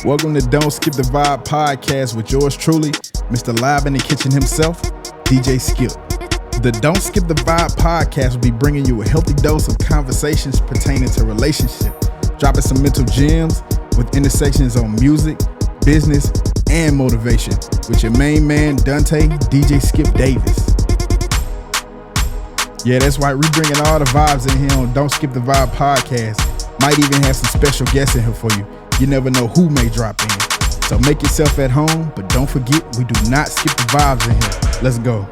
Welcome to Don't Skip the Vibe podcast with yours truly, Mr. Live in the Kitchen himself, DJ Skip. The Don't Skip the Vibe podcast will be bringing you a healthy dose of conversations pertaining to relationship, dropping some mental gems with intersections on music, business, and motivation with your main man, Dante, DJ Skip Davis. Yeah, that's right. We bringing all the vibes in here on Don't Skip the Vibe podcast. Might even have some special guests in here for you. You never know who may drop in. So make yourself at home, but don't forget, we do not skip the vibes in here. Let's go.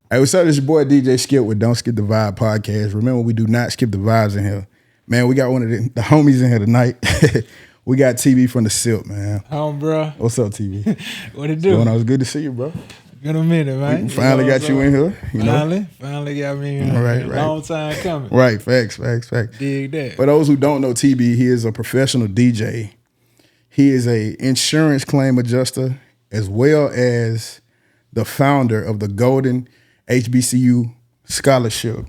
Hey, what's up? It's your boy DJ Skip with Don't Skip the Vibe podcast. Remember, we do not skip the vibes in here. Man, we got one of the homies in here tonight. We got TV from the Silk, man. Bro. What's up, TV? What it do? It was good to see you, bro. Been a minute, man. We finally got you in here. Finally got me in here. Right. Long time coming. Right, facts. Dig that. For those who don't know TB, he is a professional DJ. He is a insurance claim adjuster, as well as the founder of the Golden HBCU Scholarship.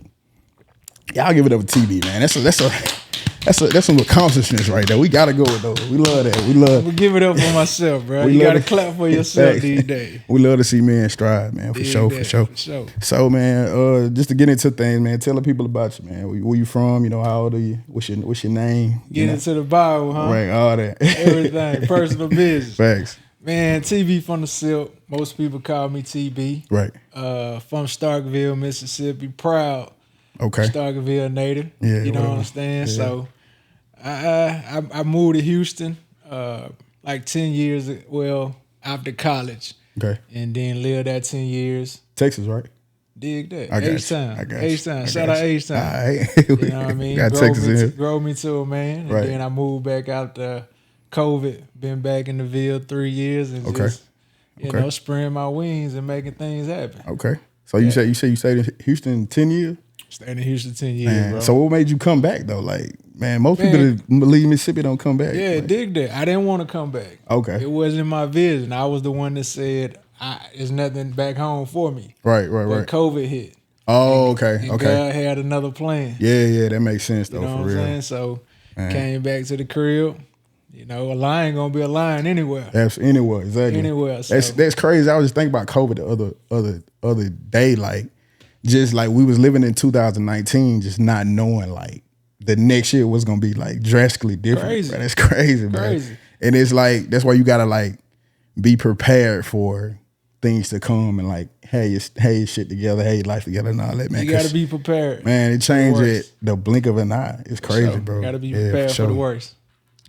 Y'all give it up to TB, man. That's some accomplishments right there. We gotta go with those. We love that. I'm gonna give it up for myself, bro. You gotta clap for yourself these days. We love to see men strive, man. For sure. So, man, just to get into things, man, tell the people about you, man. Where you from? You know, how old are you? What's your name? Get into the Bible, huh? Right, all that. Everything, personal business. Facts. Man, TV from the Silk. Most people call me TB. Right. From Starkville, Mississippi. Proud. Okay. Starkville native. Yeah. You know what I'm saying? Yeah. So I moved to Houston like 10 years, after college. Okay. And then lived there 10 years. Texas, right? Dig that. I got H-Town. Shout out H-Town. All right. You know what I mean? Got Texas in here. Grow me to a man. And then I moved back out to COVID. Been back in the Ville 3 years and just, you know, spreading my wings and making things happen. Okay. So you say you stayed in Houston 10 years? Stayed in Houston 10 years, man, bro. So what made you come back though? Like, man, most people that leave Mississippi don't come back. Yeah, dig that. I didn't want to come back. Okay. It wasn't my vision. I was the one that said, there's nothing back home for me. Right. But COVID hit. Oh, okay. And God had another plan. Yeah, that makes sense though, you know for what real. I'm saying? So came back to the crib. You know, a lion gonna be a lion anywhere. Anywhere, exactly. Anywhere. So. That's crazy. I was just thinking about COVID the other day, like just like we was living in 2019, just not knowing like the next year was gonna be like drastically different. Crazy. Bro. That's crazy, man. And it's like that's why you gotta like be prepared for things to come and like have your shit together, have your life together and all that, man. You gotta be prepared. Man, it changed it the blink of an eye. It's crazy, bro. You gotta be prepared for the worst.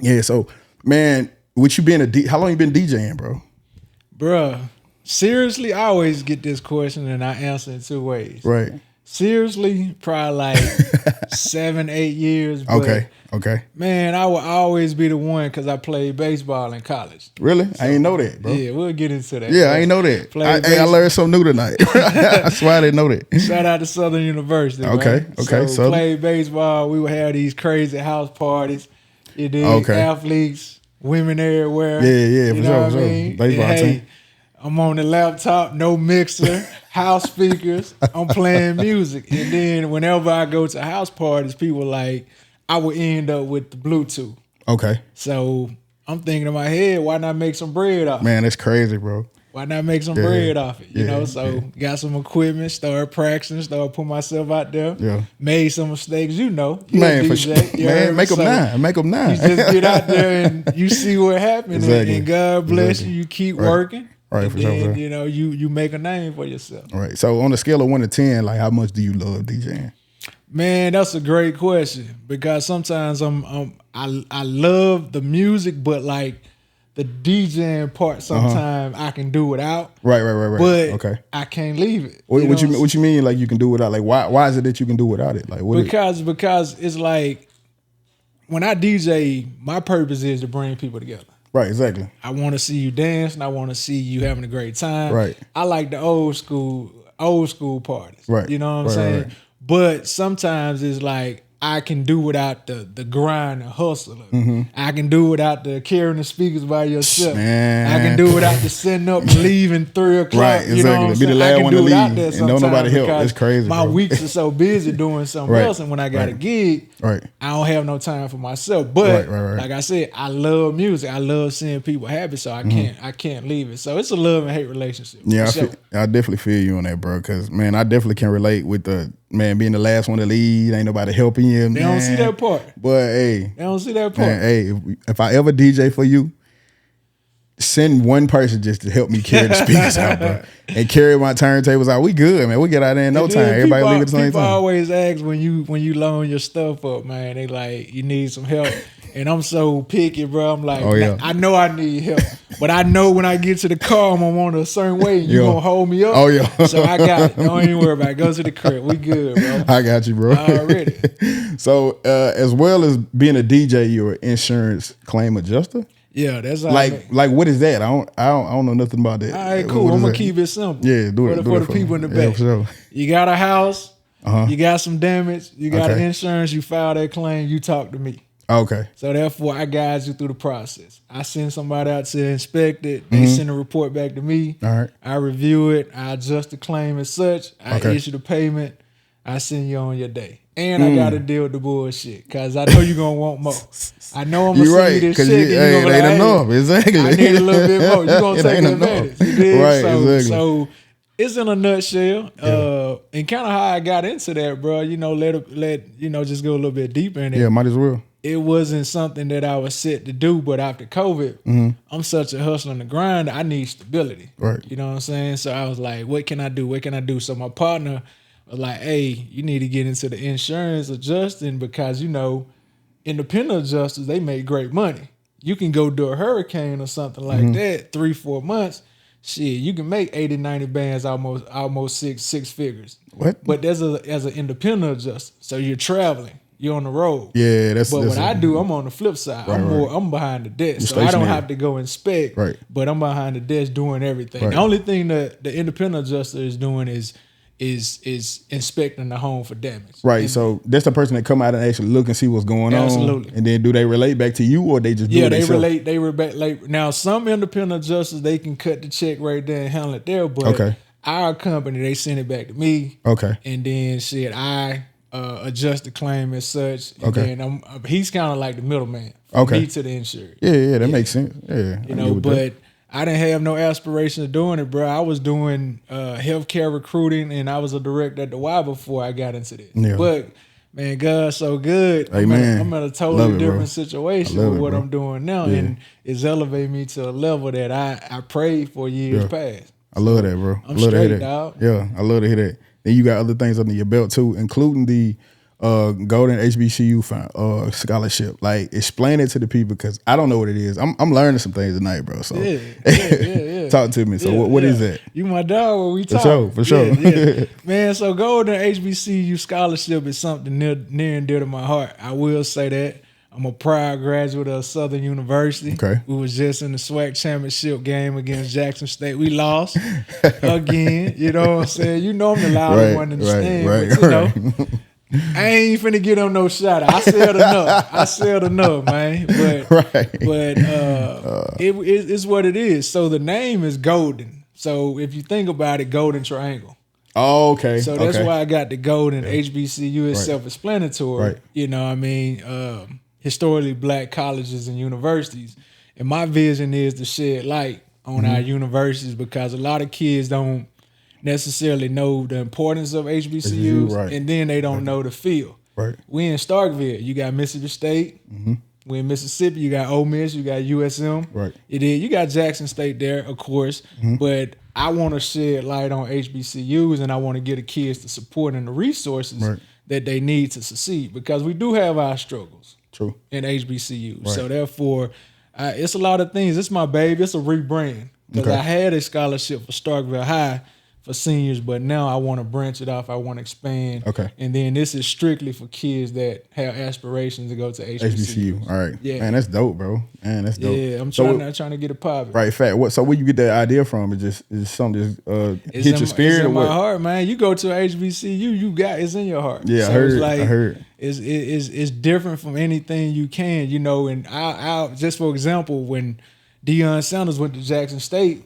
Yeah, so man, with you being how long you been DJing, bro? Bruh, seriously, I always get this question and I answer in two ways. Right. Seriously, probably like 7-8 years. But Okay. Man, I will always be the one because I played baseball in college. Really? So, I ain't know that, bro. Yeah, we'll get into that. Yeah, I ain't know that. I learned something new tonight. That's why I didn't know that. Shout out to Southern University. Okay. So played baseball. We would have these crazy house parties. You did athletes, women everywhere. Yeah, you know what I mean? Baseball team. I'm on the laptop, no mixer, house speakers. I'm playing music. And then whenever I go to house parties, people like, I would end up with the Bluetooth. Okay. So I'm thinking in my head, why not make some bread off it? Man, that's crazy, bro. Why not make some bread off it? You know, so got some equipment, started practicing, started putting myself out there. Yeah. Made some mistakes, you know. Man, DJ, for sure. Man, make them nine. You just get out there and you see what happens. Exactly. And God bless you. You keep working. Right, for sure. You know, you make a name for yourself. All right. So on a scale of 1 to 10, like how much do you love DJing? Man, that's a great question because sometimes I love the music, but like the DJing part, sometimes I can do without. Right. But I can't leave it. What you mean? Like you can do without? Like why is it that you can do without it? Like what? Because it's like when I DJ, my purpose is to bring people together. Right, exactly. I want to see you dance, and I want to see you having a great time. Right. I like the old school parties. Right. You know what I'm saying? Right. But sometimes it's like I can do without the grind and hustle. I can do without the carrying the speakers by yourself. Man. I can do without the setting up and leaving 3 o'clock. Right, exactly. You know what I'm Be the saying? last I can one do to without leave that and sometimes don't nobody help. because It's crazy, my bro. weeks are so busy doing something Right, else, and when I got a gig, right. I don't have no time for myself. But Right. like I said, I love music. I love seeing people happy, so I can't leave it. So it's a love and hate relationship. Yeah, for sure. I definitely feel you on that, bro. Because man, I definitely can relate with the man being the last one to leave. Ain't nobody helping you. They don't see that part. But hey, They don't see that part. man, hey, if I ever DJ for you, send one person just to help me carry the speakers out, bro, and carry my turntables out. We good, man. We get out there in no time. Everybody leave at the same People time. always ask when you loan your stuff up, man. They like, you need some help. And I'm so picky, bro. I'm like, Oh, yeah. I know I need help, but I know when I get to the car, I'm gonna want it a certain way. You Yeah. gonna hold me up? Oh, yeah. So I got it. Don't even worry about it. Go to the crib. We good, bro. I got you, bro. Already. So, as well as being a DJ, you're an insurance claim adjuster. Yeah, that's how Like what is that? I don't know nothing about that. all right, cool. What I'm is gonna that? keep it simple. Yeah, do it for the people in the Yeah, back. for sure. You got a house. You got some damage. You got Okay. insurance. You file that claim. You talk to me. Okay. So therefore, I guide you through the process. I send somebody out to inspect it. They send a report back to me. All right. I review it. I adjust the claim as such. I Okay. issue the payment. I send you on your day. And I got to deal with the bullshit because I know you're going to want more. I know I'm going to You're send you right, this because shit. it and you gonna ain't be like, enough. hey, Exactly. I need a little bit more. You're going to It take ain't advantage. enough. You dig? Right, So, exactly. so it's in a nutshell. And kind of how I got into that, bro. You know, just go a little bit deeper in it. Yeah, might as well. It wasn't something that I was set to do, but after COVID, I'm such a hustler on the grind. I need stability. Right. You know what I'm saying? So I was like, what can I do? What can I do? So my partner was like, hey, you need to get into the insurance adjusting because, you know, independent adjusters, they make great money. You can go do a hurricane or something like that, 3-4 months. Shit, you can make 80, 90 bands almost six figures. What? But as an independent adjuster, so you're traveling. You're on the road. Yeah, that's. But what I do, I'm on the flip side. I'm behind the desk. So I don't have to go inspect. Right. But I'm behind the desk doing everything. Right. The only thing that the independent adjuster is doing is inspecting the home for damage. Right. And So that's the person that come out and actually look and see what's going on. Absolutely. And then do they relate back to you or they just do it they themselves? They relate. Now some independent adjusters, they can cut the check right there and handle it there. But Okay. our company, they send it back to me. Okay. And then I adjust the claim as such. And Okay. then he's kind of like the middleman from Okay. me to the insured. Yeah, that makes sense. Yeah. You I get know, with but that. I didn't have no aspiration of doing it, bro. I was doing healthcare recruiting, and I was a director at the Y before I got into this. Yeah. But man, God's so good. Hey, I'm man. in a Love totally it, different bro. situation I love with it, what bro. I'm doing now, Yeah. and it's elevated me to a level that I prayed for years past. I love that, bro. I'm I love to hear straight, that. dog. Yeah, I love to hear that. Then you got other things under your belt too, including the Golden HBCU scholarship. Like, explain it to the people because I don't know what it is. I'm learning some things tonight, bro. So Yeah. talk to me. So what is that? You my dog when we talk. For sure. Yeah. Man, so Golden HBCU scholarship is something near and dear to my heart. I will say that. I'm a proud graduate of Southern University. Okay. We was just in the SWAC championship game against Jackson State. We lost again. You know what I'm saying? You know I'm the loudest one in the stand. But, you know, I ain't finna get on no shot. I said enough, man. But it's what it is. So the name is Golden. So if you think about it, Golden Triangle. Oh, okay. So that's why I got the Golden. HBCU is Right. self-explanatory. Right. You know what I mean? Historically black colleges and universities. And my vision is to shed light on our universities because a lot of kids don't necessarily know the importance of HBCUs, right. and then they don't know the field. Right. We in Starkville. You got Mississippi State. We in Mississippi. You got Ole Miss. You got USM. Right. You got Jackson State there, of course. But I want to shed light on HBCUs, and I want to get the kids the support and the resources that they need to succeed because we do have our struggles. True. In HBCUs. Right. So therefore, it's a lot of things. It's my baby. It's a rebrand because I had a scholarship for Starkville High, for seniors, but now I want to branch it off. I want to expand. Okay. And then this is strictly for kids that have aspirations to go to HBCU. All right. Yeah. Man, that's dope, bro. Man, that's dope. Yeah, I'm trying to get it popping. Right, fact. So where you get that idea from? It's something hit your spirit? It's in my heart, man. You go to a HBCU, it's in your heart. Yeah, so I heard. It's different from anything you can, and I just for example, when Deion Sanders went to Jackson State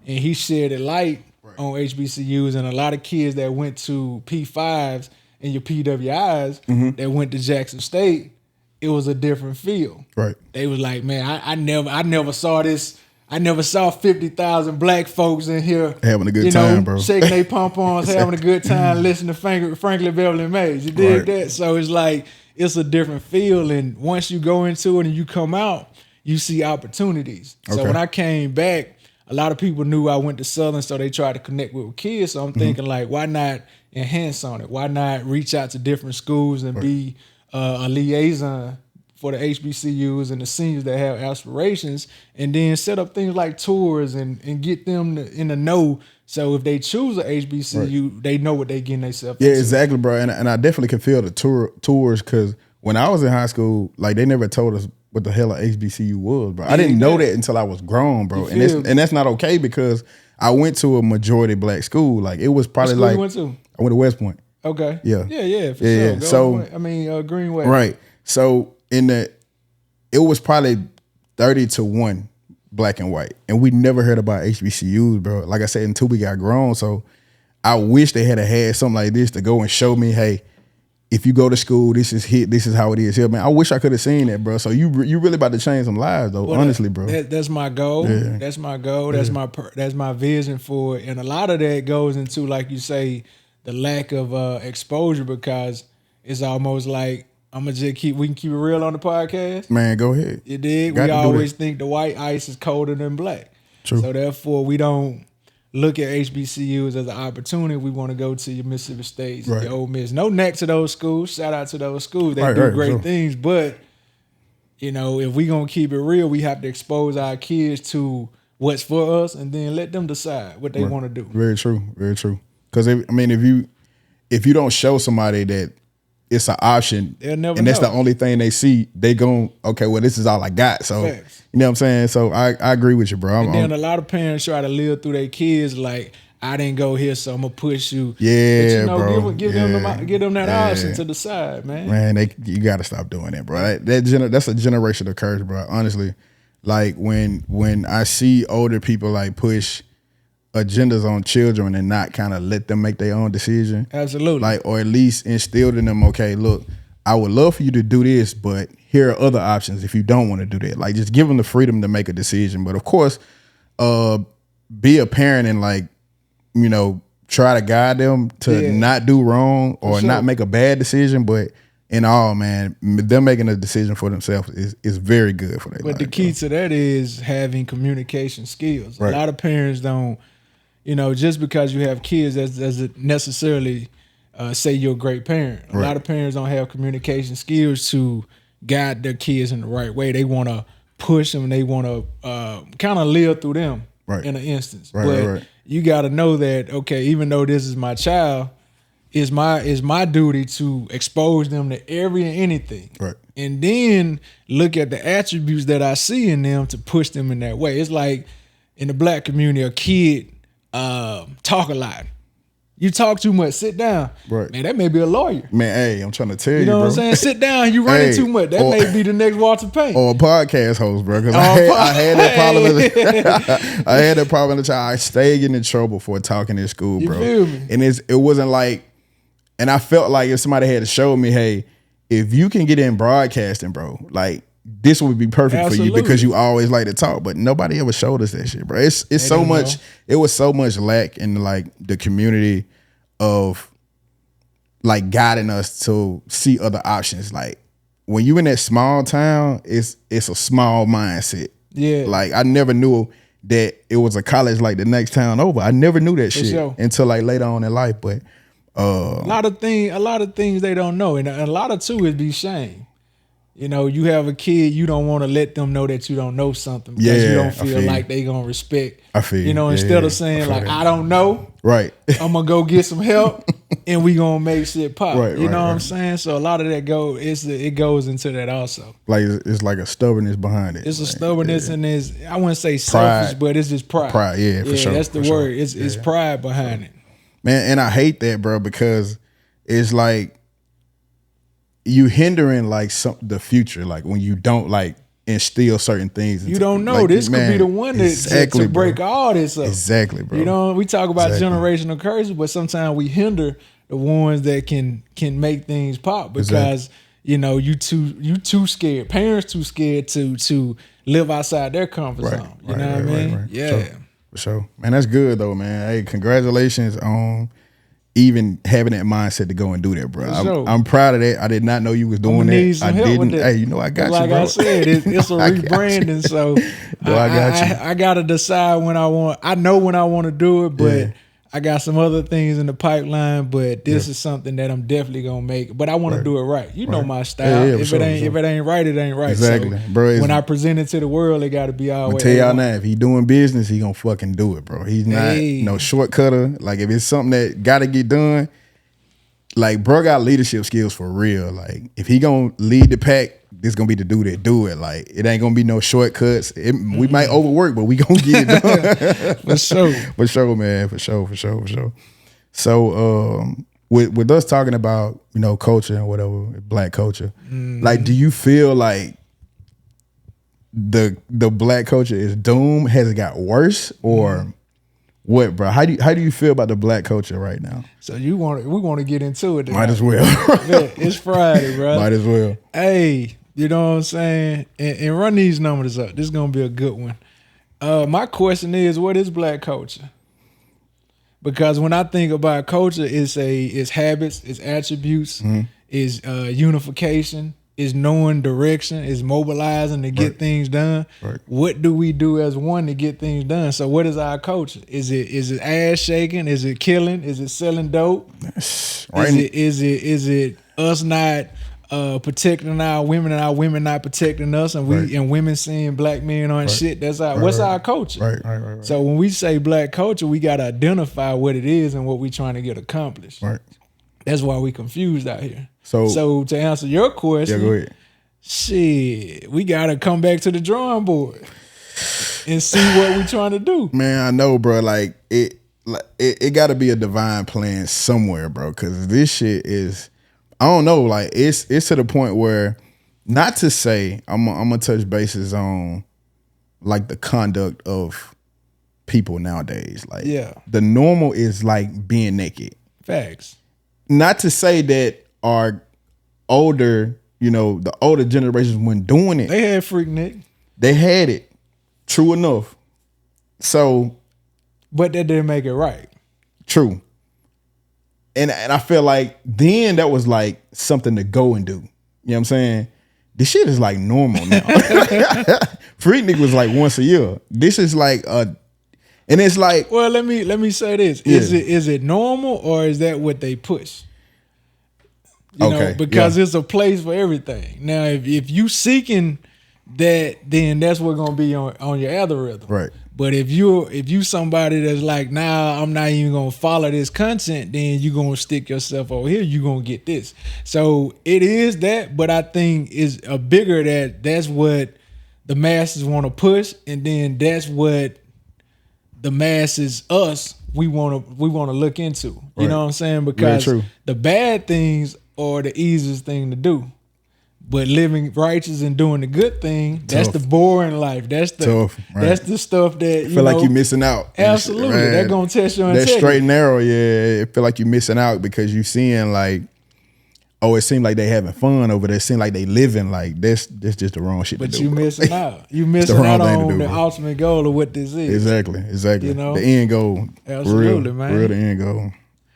and he shared a light on HBCUs, and a lot of kids that went to P5s and your PWIs that went to Jackson State, it was a different feel. Right. They was like, man, I never saw this. I never saw 50,000 black folks in here having a good time, bro. Shaking their pom-poms, having a good time, listening to Franklin Beverly Mays. You dig that? So it's like, it's a different feel. And once you go into it and you come out, you see opportunities. So when I came back, a lot of people knew I went to Southern, so they tried to connect with kids. So I'm thinking like, why not enhance on it? Why not reach out to different schools and be a liaison for the HBCUs and the seniors that have aspirations, and then set up things like tours and get them in the know. So if they choose a HBCU, they know what they getting themselves into. Yeah, exactly, bro. And I definitely can feel the tours, because when I was in high school, like they never told us what the hell a HBCU was, bro. I didn't know that until I was grown, bro. And that's not okay, because I went to a majority black school. Like it was probably like, you went to? I went to West Point. Okay. Yeah. Yeah, for sure. So Greenway. Right. So it was probably 30-1 black and white, and we never heard about HBCUs, bro. Like I said, until we got grown. So I wish they had something like this to go and show me, hey, if you go to school, this is how it is here, man. I wish I could have seen that, bro. So you really about to change some lives, though. Well, honestly, bro. That's my goal. Yeah. That's my goal. That's my vision for it. And a lot of that goes into, like you say, the lack of exposure, because it's almost like we can keep it real on the podcast. Man, go ahead. You dig? We always think the white ice is colder than black. True. So therefore, we don't look at HBCUs as an opportunity. We want to go to your Mississippi States, your Ole Miss. No neck to those schools. Shout out to those schools. They do great things. But, if we going to keep it real, we have to expose our kids to what's for us and then let them decide what they want to do. Very true. Very true. Because, if you don't show somebody that it's an option, they'll never and that's know. the only thing they see, they gon', okay, well, this is all I got. So, Facts. You know what I'm saying? So I agree with you, bro. And then a lot of parents try to live through their kids like, I didn't go here, so I'm gonna push you. Yeah, but bro. Give them that option to decide, man. Man, you gotta stop doing that, bro. That's a generational curse, bro. Honestly, like when I see older people like push agendas on children and not kind of let them make their own decision. Absolutely. Like, or at least instilled in them, okay, look, I would love for you to do this, but here are other options if you don't want to do that. Like, just give them the freedom to make a decision. But of course, be a parent and like, try to guide them to not do wrong or not make a bad decision. But in all, man, them making a decision for themselves is very good for their life. But the key to that is having communication skills. Right. A lot of parents don't, just because you have kids doesn't necessarily say you're a great parent. A lot of parents don't have communication skills to guide their kids in the right way. They want to push them. They want to kind of live through them in an instance. But you got to know that, okay, even though this is my child, it's my duty to expose them to every and anything. Right. And then look at the attributes that I see in them to push them in that way. It's like in the black community, a kid talk a lot. You talk too much, sit down. Right. Man, that may be a lawyer. Man, hey, I'm trying to tell you, know bro. what I'm saying? Sit down, you running too much. That may be the next Walter Payne. Or a podcast host, bro. Because I had that problem. I had that problem in the child. I stayed getting in trouble for talking in school, bro. You feel me? And it wasn't like, and I felt like if somebody had to show me, hey, if you can get in broadcasting, bro, like this would be perfect for you because you always like to talk. But nobody ever showed us that shit, bro. It's so much. It was so much lack in like the community of like guiding us to see other options. Like when you in that small town, it's a small mindset. Yeah. Like I never knew that it was a college like the next town over. I never knew that shit until like later on in life. But a lot of things they don't know, and a lot of too is be shame. You know, you have a kid, you don't want to let them know that you don't know something because you don't feel like they gonna respect. I feel you know, instead of saying like I don't know, right? I'm gonna go get some help and we gonna make shit pop. You know what I'm saying? So a lot of that it goes into that also. Like it's like a stubbornness behind it. It's a stubbornness and it's I wouldn't say selfish, but it's just pride. Pride, for sure. That's the word. It's pride behind it. Man, and I hate that, bro, because it's like you hindering like the future, like when you don't like instill certain things. You don't know. Like, this could be the one to break all this up. Exactly, bro. You know, we talk about generational curses, but sometimes we hinder the ones that can make things pop because you know you too scared. Parents too scared to live outside their comfort zone. You know what I mean? Right. Yeah. For sure. Man, that's good though, man. Hey, congratulations on even having that mindset to go and do that, bro. I'm proud of that. I did not know you was doing that. I didn't. Hey, you know I got you, bro. Like I said, it's a rebranding, so I got you. I gotta decide when I want. I know when I want to do it, but I got some other things in the pipeline. But this is something that I'm definitely gonna make. But I want to do it right. You know my style. If it ain't right, it ain't right. Exactly, so bro. When I present it to the world, it got to be all. I'm tell y'all now, if he doing business, he gonna fucking do it, bro. He's not no shortcutter. Like if it's something that gotta get done. Like, bro got leadership skills for real. Like, if he gonna lead the pack, this gonna be the dude that do it. Like, it ain't gonna be no shortcuts. We might overwork, but we gonna get it done. For sure. For sure, man. For sure. So, with us talking about, you know, culture and whatever, black culture, like, do you feel like the black culture is doomed? Has it got worse or what, bro? How do you feel about the black culture right now? So we want to get into it. Might as well. It's Friday, bro. Might as well. Hey, you know what I'm saying? And run these numbers up. This is gonna be a good one. My question is, what is black culture? Because when I think about culture, it's habits, it's attributes, it's unification, is knowing direction, is mobilizing to get things done. Right. What do we do as one to get things done? So what is our culture? Is it ass shaking? Is it killing? Is it selling dope? Right. Is it us not protecting our women and our women not protecting us and women seeing black men on shit? That's our culture. Right. So when we say black culture, we gotta identify what it is and what we trying to get accomplished. Right. That's why we confused out here. So to answer your question, go ahead. Shit, we gotta come back to the drawing board and see what we trying to do. Man, I know, bro. Like it got to be a divine plan somewhere, bro. Because this shit is, I don't know. Like it's to the point where, not to say I'm gonna touch bases on like the conduct of people nowadays. Like the normal is like being naked. Facts. Not to say that our older, the older generations weren't doing it. They had freak Nick. They had it. True enough. So. But that didn't make it right. True. And I feel like then that was like something to go and do. You know what I'm saying? This shit is like normal now. Freak Nick was like once a year. This is like and it's like, well, let me say this: is it normal or is that what they push? You know, because it's a place for everything. Now, if you seeking that, then that's what's gonna be on your algorithm. Right. But if you somebody that's like, nah, I'm not even gonna follow this content, then you gonna stick yourself over here. You gonna get this. So it is that, but I think it's a bigger that's what the masses want to push, and then that's what the masses, we want to look into. You know what I'm saying? Because the bad things are the easiest thing to do. But living righteous and doing the good thing, that's the boring life. That's the that's the stuff that you feel like you're missing out. Absolutely. They're gonna test your integrity. That straight and narrow, yeah. It feel like you're missing out because you seeing like, oh, it seemed like they having fun over there. It seemed like they living like this just the wrong shit to do. But you missing out. You missing out on the ultimate goal of what this is. Exactly. You know? The end goal. Absolutely, man. Real the end goal.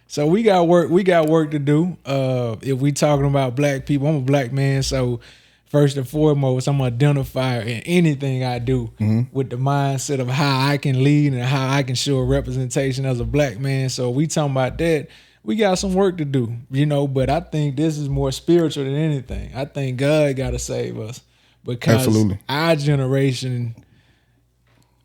So we got work to do. If we talking about black people, I'm a black man, so first and foremost, I'm gonna identify in anything I do with the mindset of how I can lead and how I can show a representation as a black man. So we talking about that. we got some work to do, you know, but I think this is more spiritual than anything. I think God got to save us because our generation,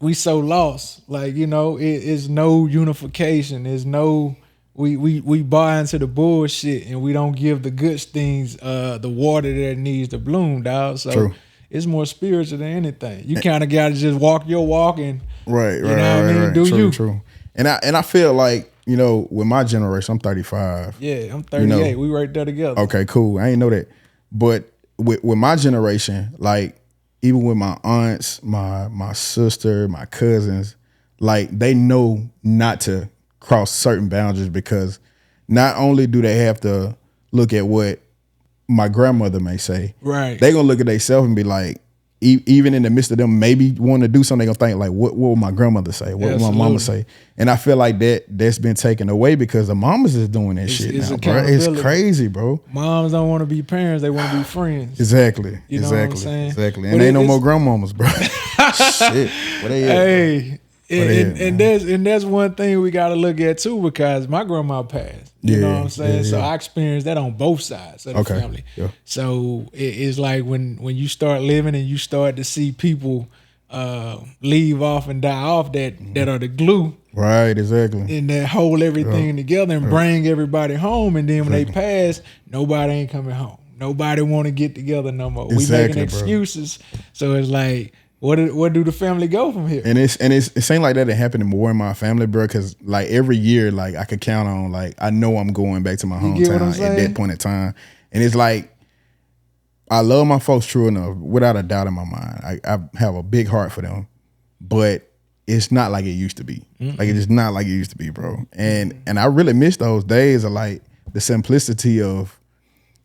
we so lost. Like, you know, it's no unification. There's no, we buy into the bullshit and we don't give the good things the water that it needs to bloom, dog. So it's more spiritual than anything. You kind of got to just walk your walk and do you. True. And I feel like, you know, with my generation, I'm 35. Yeah, I'm 38. You know, we right there together. Okay, cool. I ain't know that. But with my generation, like even with my aunts, my sister, my cousins, like they know not to cross certain boundaries because not only do they have to look at what my grandmother may say, right? They gonna look at themselves and be like, even in the midst of them maybe wanting to do something, they gonna think like, what will my grandmother say? What will my mama say? And I feel like that's been taken away because the mamas is doing that shit now, bro. It's crazy, bro. Moms don't want to be parents; they want to be friends. Exactly. You know what I'm saying? Exactly. And ain't no more grandmamas, bro. Shit. What they at, and that's one thing we got to look at too, because my grandma passed. You know what I'm saying? So I experienced that on both sides of the family. Yeah. So it's like when you start living and you start to see people leave off and die off that are the glue. Right, exactly. And that hold everything together and bring everybody home. And then when they pass, nobody ain't coming home. Nobody want to get together no more. We making excuses. Bro. So it's like, What do the family go from here? And it seems like that happening more in my family, bro. Because like every year, like I could count on, like I know I'm going back to my hometown at that point in time, and it's like I love my folks true enough, without a doubt in my mind. I have a big heart for them, but it's not like it used to be. Mm-hmm. Like it's not like it used to be, bro. And I really miss those days of like the simplicity of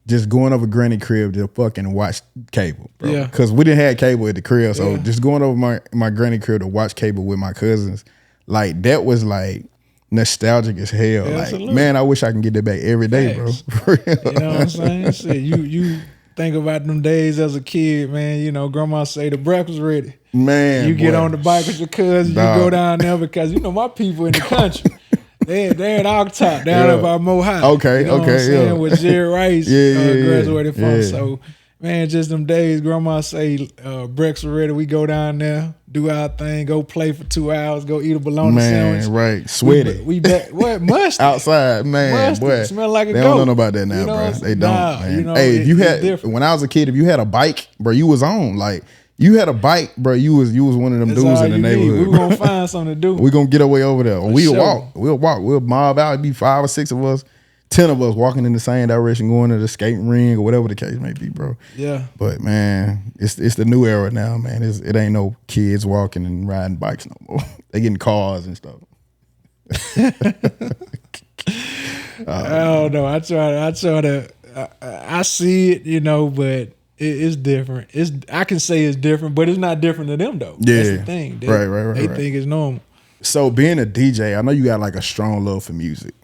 just going over granny crib to fucking watch cable, bro. Yeah. Because we didn't have cable at the crib, so just going over my granny crib to watch cable with my cousins, like that was like nostalgic as hell. Yeah, like, man, I wish I can get that back every day, bro. For real. You know what I'm saying? Shit, you think about them days as a kid, man. You know, grandma say the breakfast ready. Man, you get on the bike with your cousins, you go down there because you know my people in the country. They're at Octop down there by Mo High. Okay, you know what I'm saying? With Jerry Rice graduated from. Yeah. So, man, just them days, grandma say, breakfast ready, we go down there, do our thing, go play for 2 hours, go eat a bologna sandwich. Right, sweaty. We back, what, mustard? Outside, man, mustard. Boy. Smell like a They goat. don't know about that now, you know bro. They don't, man. You know, hey, if you had, when I was a kid, if you had a bike, bro, you was on, like, you had a bike, bro. You was one of them That's dudes in the neighborhood. We were gonna find something to do. We gonna get away over there. We'll walk. We'll mob out. It'd be 5 or 6 of us, 10 of us walking in the same direction, going to the skating ring or whatever the case may be, bro. Yeah. But man, it's the new era now, man. It ain't no kids walking and riding bikes no more. They getting cars and stuff. I don't know. I try to. I see it, you know, but. It's different. I can say it's different, but it's not different to them though. Yeah, that's the thing. Right. They think it's normal. So being a DJ, I know you got like a strong love for music.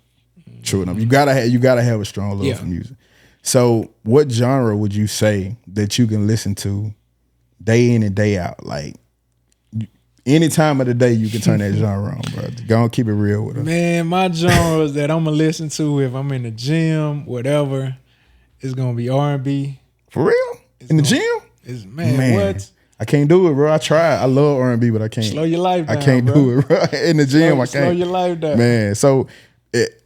True enough, you gotta have a strong love for music. So what genre would you say that you can listen to day in and day out? Like any time of the day, you can turn that genre on, bro. Go and keep it real with us. Man, my genres that I'm gonna listen to if I'm in the gym, whatever, is gonna be R&B. For real? In the gym? Man, what? I can't do it, bro. I tried. I love R&B, but I can't. Slow your life down, I can't do it, bro. In the gym, I can't. Slow your life down. Man, so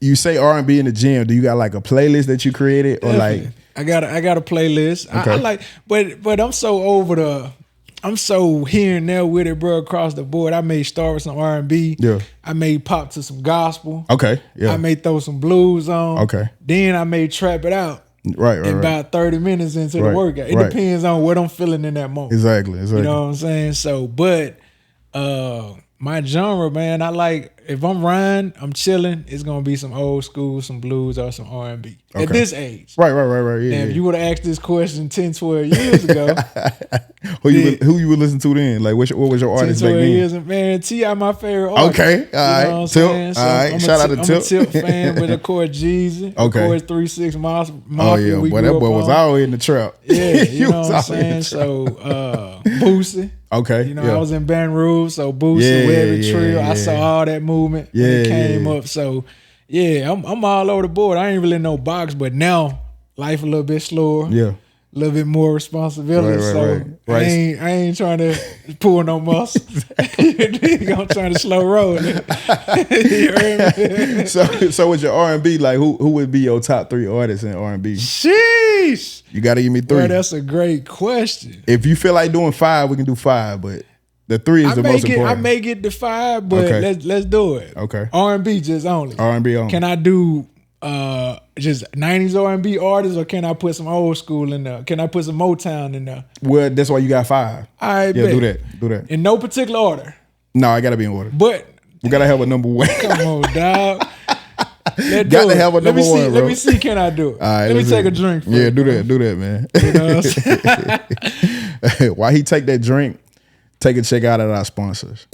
you say R&B in the gym. Do you got like a playlist that you created? Or Definitely. Like I got a playlist. Okay. I like, but I'm so I'm so here and there with it, bro, across the board. I may start with some R&B. Yeah. I may pop to some gospel. Okay. Yeah. I may throw some blues on. Okay. Then I may trap it out. Right. About 30 minutes into the workout. It depends on what I'm feeling in that moment. Exactly. You know what I'm saying? So, but my genre, man, I like, if I'm riding, I'm chilling, it's gonna be some old school, some blues, or some R&B. Okay. At this age. Right. Yeah. If you would have asked this question 10, 12 years ago. who you would listen to then? Like what was your artist 10, 12 back then? years, man, T.I. my favorite artist. Okay. All right. Tip. So all right. Shout out to Tip. I'm a Tip fan, but of course Jeezy. Okay. Of course 3-6 Mafia. Oh yeah, boy, that boy was always in the trap. Yeah, you know what I'm saying? So Boosie. Okay. You know, I was in Baton Rouge, so Boosie, Webby Trill. I saw all that movement when it came up. So Yeah, I'm all over the board. I ain't really no box, but now life a little bit slower. Yeah. A little bit more responsibility. Right. I ain't trying to pull no muscles. I'm trying to slow roll it. You heard me? So with your R&B, like who would be your top 3 artists in R&B? Sheesh. You got to give me 3. Boy, that's a great question. If you feel like doing 5, we can do 5, but the 3 is the most important. I may get to 5, but let's do it. Okay. R&B just only. R&B only. Can I do just 90s R&B artists, or can I put some old school in there? Can I put some Motown in there? Well, that's why you got 5. All right, yeah, bet. do that. In no particular order. No, I gotta be in order. But we gotta have a number 1. Come on, dog. Got to have a number 1, bro. Let me see, can I do it? All right, let me take a drink first. Yeah, do that, man. You know what I'm saying? While he take that drink, take a check out at our sponsors.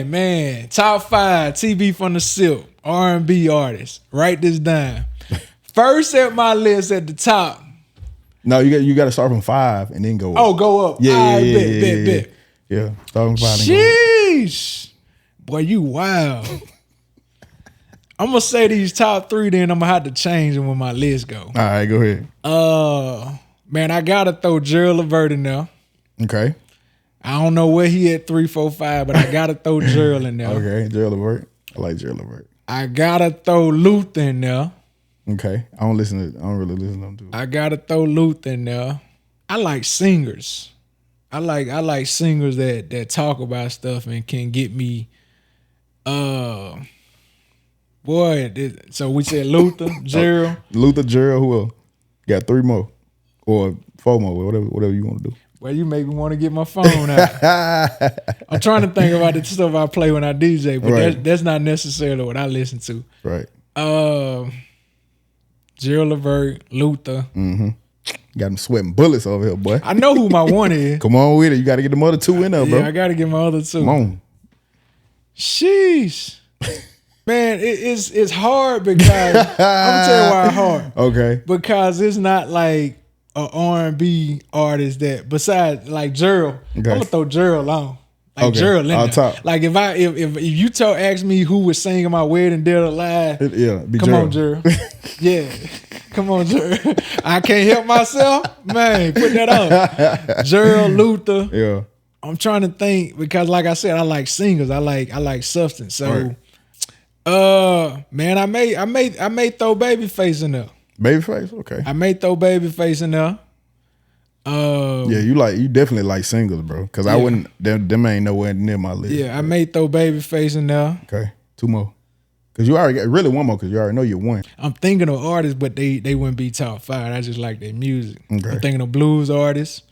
Man, top 5 TB from the Silk R&B artists. Write this down. First at my list at the top. No, you got to start from 5 and then go up. Oh, go up. Yeah, Bet. Yeah, start from 5 and Sheesh. Boy, you wild. I'm gonna say these top 3, then I'm gonna have to change them when my list go. All right, go ahead. Man, I gotta throw Gerald Levert in there. Okay. I don't know where he at 3, 4, 5, but I gotta throw Gerald in there. Okay, Gerald Levert. I like Gerald Levert. I gotta throw Luther in there. Okay. I don't really listen to them too. I gotta throw Luther in there. I like singers. I like singers that talk about stuff and can get me so we said Luther, Gerald. Luther, Gerald, who else? Got 3 more. Or 4 more, whatever you want to do. Well, you make me want to get my phone out. I'm trying to think about the stuff I play when I DJ, but that's not necessarily what I listen to. Right. Gerald Levert, Luther. Mm-hmm. Got him sweating bullets over here, boy. I know who my 1 is. Come on with it. You got to get the other 2 in there, bro. Yeah, I got to get my other 2. Come on. Sheesh. Man, it's hard because I'm gonna tell you why it's hard. Okay. Because it's not like an R&B artist that besides like Gerald. Okay. I'm gonna throw Gerald on. Like Gerald in there. Top. Like if you ask me who was singing my wedding dead or alive, come Gerald. On, Gerald. Yeah. Come on, Gerald. I can't help myself. Man, put that on. Gerald, Luther. Yeah. I'm trying to think because like I said, I like singers. I like substance. So man, I may throw Babyface in there. Babyface? Okay. I may throw Babyface in there. Yeah, you definitely like singles, bro. Because I wouldn't. Them ain't nowhere near my list. Yeah, I may throw Babyface in there. Okay, 2 more. Because you already got really 1 more. Because you already know you won. I'm thinking of artists, but they wouldn't be top 5. I just like their music. Okay. I'm thinking of blues artists,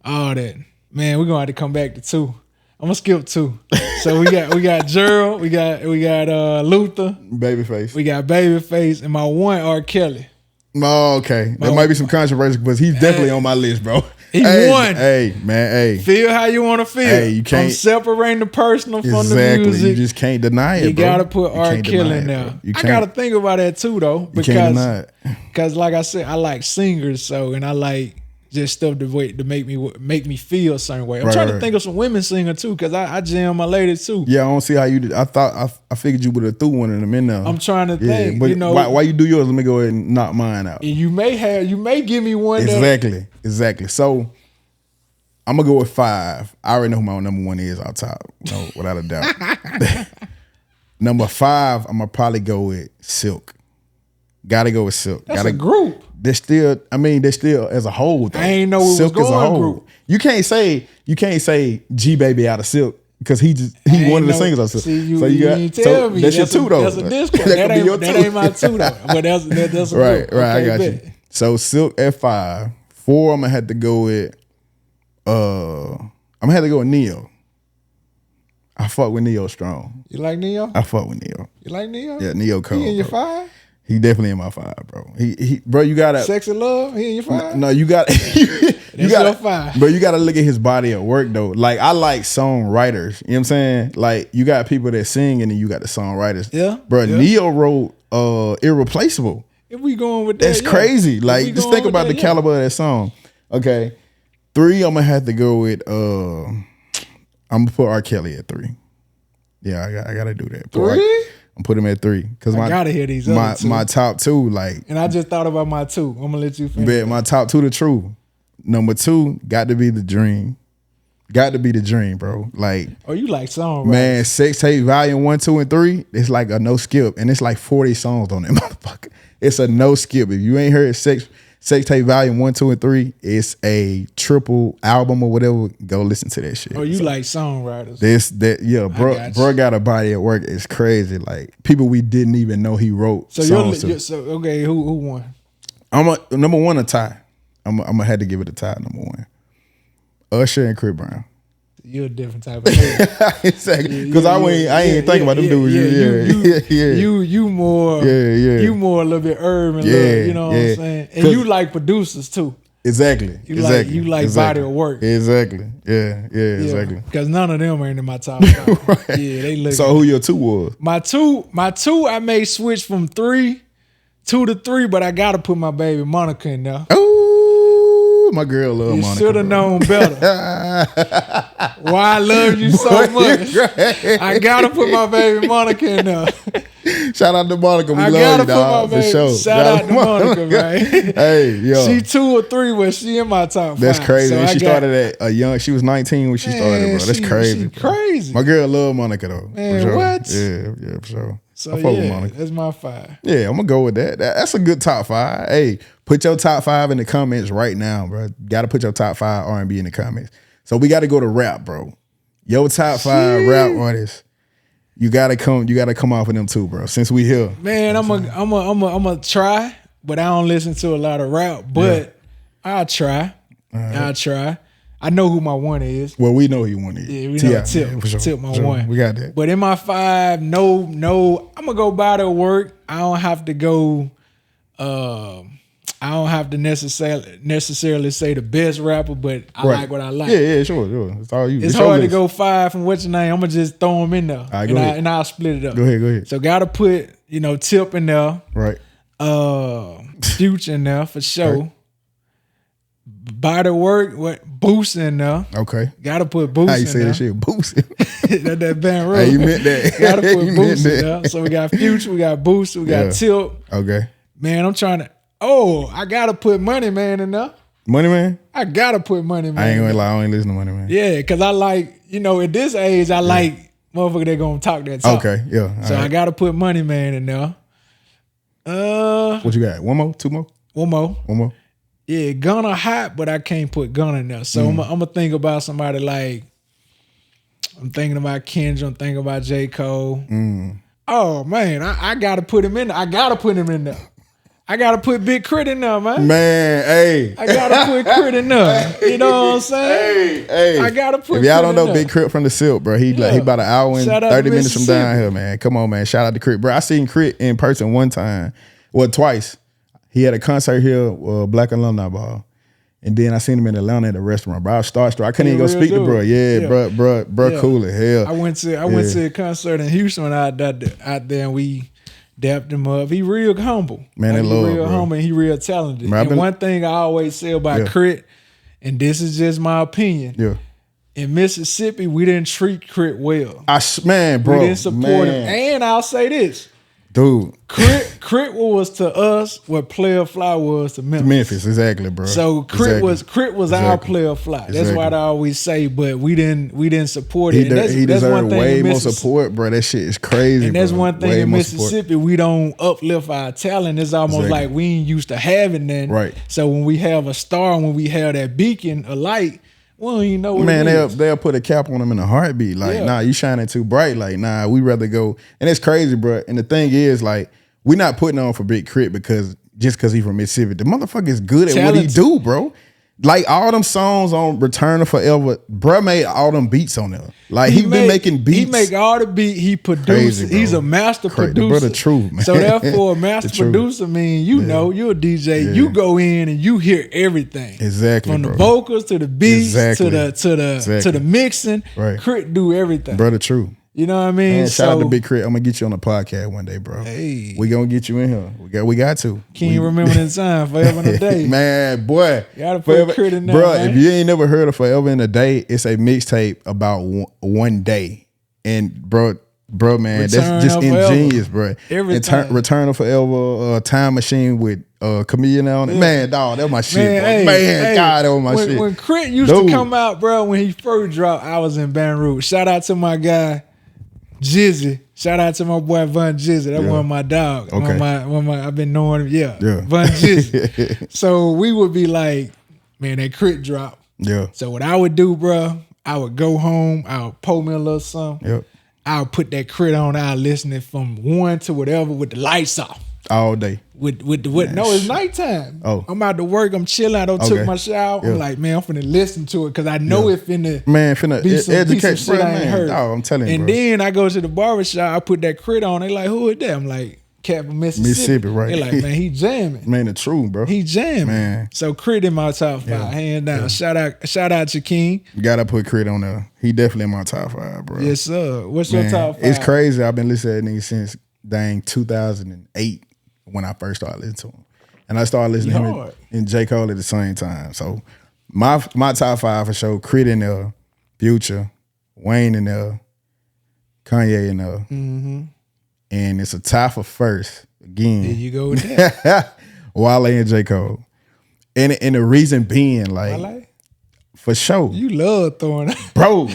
all that. Man, we're gonna have to come back to 2. I'm gonna skip 2. So we got Gerald, we got Luther, Babyface. We got Babyface, and my 1 R. Kelly. Oh, okay. There might be some controversy, but he's definitely on my list, bro. He won. Hey, man, hey. Feel how you want to feel. Hey, you can't. I'm separaring the personal from the music. You just can't deny it, you bro. You got to put R. Kelly in there. I got to think about that too, though. Because like I said, I like singers, and I like just stuff to make me feel a certain way. I'm trying to think of some women singer too, because I jam my ladies too. Yeah, I don't see how you did. I thought I figured you would have threw one of them in there. I'm trying to think. But why you do yours? Let me go ahead and knock mine out. You may give me one. Exactly. So I'm gonna go with 5. I already know who my number 1 is out top, no, without a doubt. Number 5, I'm gonna probably go with Silk. Gotta go with Silk. That's a group. They're still as a whole. Though. I ain't know it Silk was going as a whole. Group. You can't say G Baby out of Silk because he one of the singers on Silk. See, so you got tell me. That's your 2 though. That's a discord. that ain't my 2 though. But that's a right. Group. I got you. So Silk at 5. 4, I'm gonna have to go with. I'm gonna have to go with Neo. I fuck with Neo strong. You like Neo? I fuck with Neo. You like Neo? Yeah, Neo cold. He in your 5? He definitely in my 5, bro. He bro, you gotta Sex and Love. He in your 5? No, you got you got your 5. But you gotta look at his body at work though. Like I like songwriters. You know what I'm saying? Like you got people that sing and then you got the songwriters. Yeah. Bro, yeah. Neo wrote Irreplaceable. If we going with that, That's crazy. Like just think about the caliber of that song. Okay. 3, I'm gonna have to go with I'm gonna put R. Kelly at 3. Yeah, I gotta do that. 3? I'm putting him at 3 because I gotta hear these other two. My top 2, like, and I just thought about my 2. I'm gonna let you finish. Bet my top 2 the truth. Number 2 got to be The Dream. Got to be The Dream, bro. Like, oh, you like songs, man? Sex Tape Volume 1, 2, and 3. It's like a no skip, and it's like 40 songs on that motherfucker. It's a no skip. If you ain't heard Sex Tape Volume 1, 2, and 3, it's a triple album or whatever. Go listen to that shit. Oh, you like songwriters? Bro got a body at work. It's crazy. Like people we didn't even know he wrote. So okay, who won? Number 1 a tie. I'm gonna have to give it a tie. Number 1, Usher and Chris Brown. You're a different type of nigga. Exactly. Because I ain't think about them dudes. You more a little bit urban. You know what I'm saying? And you like producers too. Exactly. You like body of work. Exactly. Yeah, exactly. Because none of them ain't in my top 5. Right. Yeah, they look. So who your 2 was? My two, I may switch from 2 to 3, but I gotta put my baby Monica in there. Oh, my girl love Monica. You should have known better. Why I love you so much. I gotta put my baby Monica in there. Shout out to Monica. We love you, dog. For sure. Shout out to Monica, man. Hey, yo. She 2 or 3, but she in my top 5. That's crazy. So she started at a young. She was 19 when she started, bro. That's crazy. She crazy. My girl love Monica though. Man, for sure. what? Yeah, for sure. So yeah, that's my 5. Yeah, I'm gonna go with that. That's a good top 5. Hey, put your top 5 in the comments right now, bro. Got to put your top 5 R&B in the comments. So we got to go to rap, bro. Your top 5 rap artists. You gotta come off of them too, bro. Since we here, man, I'm a try, but I don't listen to a lot of rap. But I'll try. I'll try. I know who my 1 is. Well, we know who your 1 is. Yeah, we know Tip. Yeah, sure, Tip my 1. We got that. But in my 5, no, I'm gonna go by the work. I don't have to go. I don't have to necessarily say the best rapper, but I like what I like. Yeah, sure. It's all you. It's hard to go 5 from what's your name. I'm gonna just throw them in there, and I'll split it up. Go ahead. So gotta put Tip in there, right? Future in there for sure. Right. By the work, Boost in there. Okay. Gotta put Boost in there. How you say that shit? Boost. that band road. Hey, you meant that. Gotta put Boost in there. So we got Future, we got Boost, we got Tip. Okay. Man, I'm trying to. Oh, I gotta put Money Man in there. Money Man? I gotta put Money Man. I ain't gonna lie, I ain't listen to Money Man. Yeah, because I like, at this age, I like motherfucker that gonna talk that talk. Okay, yeah. So I gotta put Money Man in there. What you got? 1 more? 2 more? 1 more. 1 more. Yeah, Gunna hot, but I can't put Gunna in there. So I'm gonna think about somebody like, I'm thinking about Kendrick, I'm thinking about J. Cole. Oh man, I gotta put him in there. I gotta put him in there. I gotta put Big Crit in there, man. Man, hey. I gotta put Crit in there. You know what I'm saying? Hey. I gotta put If y'all don't know Big Crit from the Silk, bro, he about an hour and 30 minutes from down here, man. Come on, man. Shout out to Crit. Bro, I seen Crit in person one time. Well, twice. He had a concert here, Black Alumni Ball. And then I seen him in Atlanta at a restaurant, bro. I was starstruck. I couldn't even go speak to bro. Bro, cool as hell. I went to a concert in Houston out there and we dapped him up. He real humble. Man, like, he real humble and he real talented. Bro, and one thing I always say about Crit, and this is just my opinion. In Mississippi, we didn't treat Crit well. We didn't support him. And I'll say this. Dude. Crit was to us what Player Fly was to Memphis. Exactly, bro. So Crit was our Player Fly. That's what I always say, but we didn't support it. He deserved way more support, bro. That shit is crazy. And that's one thing in Mississippi, we don't uplift our talent. It's almost like we ain't used to having that. Right. So when we have a star, when we have that beacon of light, we don't even know what it is. They'll put a cap on them in a heartbeat. Like, nah, you shining too bright. Like, nah, we rather go. And it's crazy, bro. And the thing is, like, we not putting on for Big Crit because he from Mississippi. The motherfucker is good at what he do, bro. Like all them songs on Return to Forever, bruh made all them beats on there. Like he been making beats. He make all the beat. He produces. He's a master producer. The brother true, man. So therefore, a master producer means know you're a DJ. Yeah. You go in and you hear everything. Exactly. From the vocals to the beats to the mixing. Right. Crit do everything. Brother true. You know what I mean? Man, shout out to Big Crit. I'm gonna get you on the podcast one day, bro. Hey, we gonna get you in here. We got to. Can't you remember the time? Forever in a Day. Man, boy. You gotta put Crit in there, bro. Man. If you ain't never heard of Forever in a Day, it's a mixtape about one day. And bro, man, that's just ingenious, bro. Return of Forever, Time Machine with Chameleon on it. Man, dog, that was my shit, bro. Man, God, that was my shit. When Crit used to come out, bro, when he first dropped, I was in Baton Rouge. Shout out to my guy Jizzy. Shout out to my boy Von Jizzy. That one of my dog. Okay. One of my I've been knowing him. Yeah. Von Jizzy. So we would be like, man, that Crit drop. Yeah. So what I would do, bro, I would go home, I would pour me a little something. Yep. I would put that Crit on, I would listen it from 1 to whatever with the lights off. All day. With no, it's nighttime. Oh. I'm out to work, I'm chilling, I don't took my shower. Yeah. I'm like, man, I'm finna listen to it because I know it finna be some shit I ain't heard. Oh, I'm telling you. And then I go to the barbershop, I put that Crit on, they like, who is that? I'm like, Cap of Mississippi, right? They like, man, he jamming. Man, the truth, bro. He jamming. Man. So Crit in my top 5, hand down. Yeah. Shout out to King. You gotta put Crit on there. He definitely in my top 5, bro. Yes, sir. What's your top 5? It's crazy. I've been listening to that nigga since 2008 when I first started listening to him. And I started listening to him and J. Cole at the same time. So my top 5 for sure, Crit in there, Future, Wayne in there, Kanye in there. Mm-hmm. And it's a tie for first again. There you go with that. Wale and J. Cole. And the reason being, like, Wale? For sure. You love throwing that. Bro.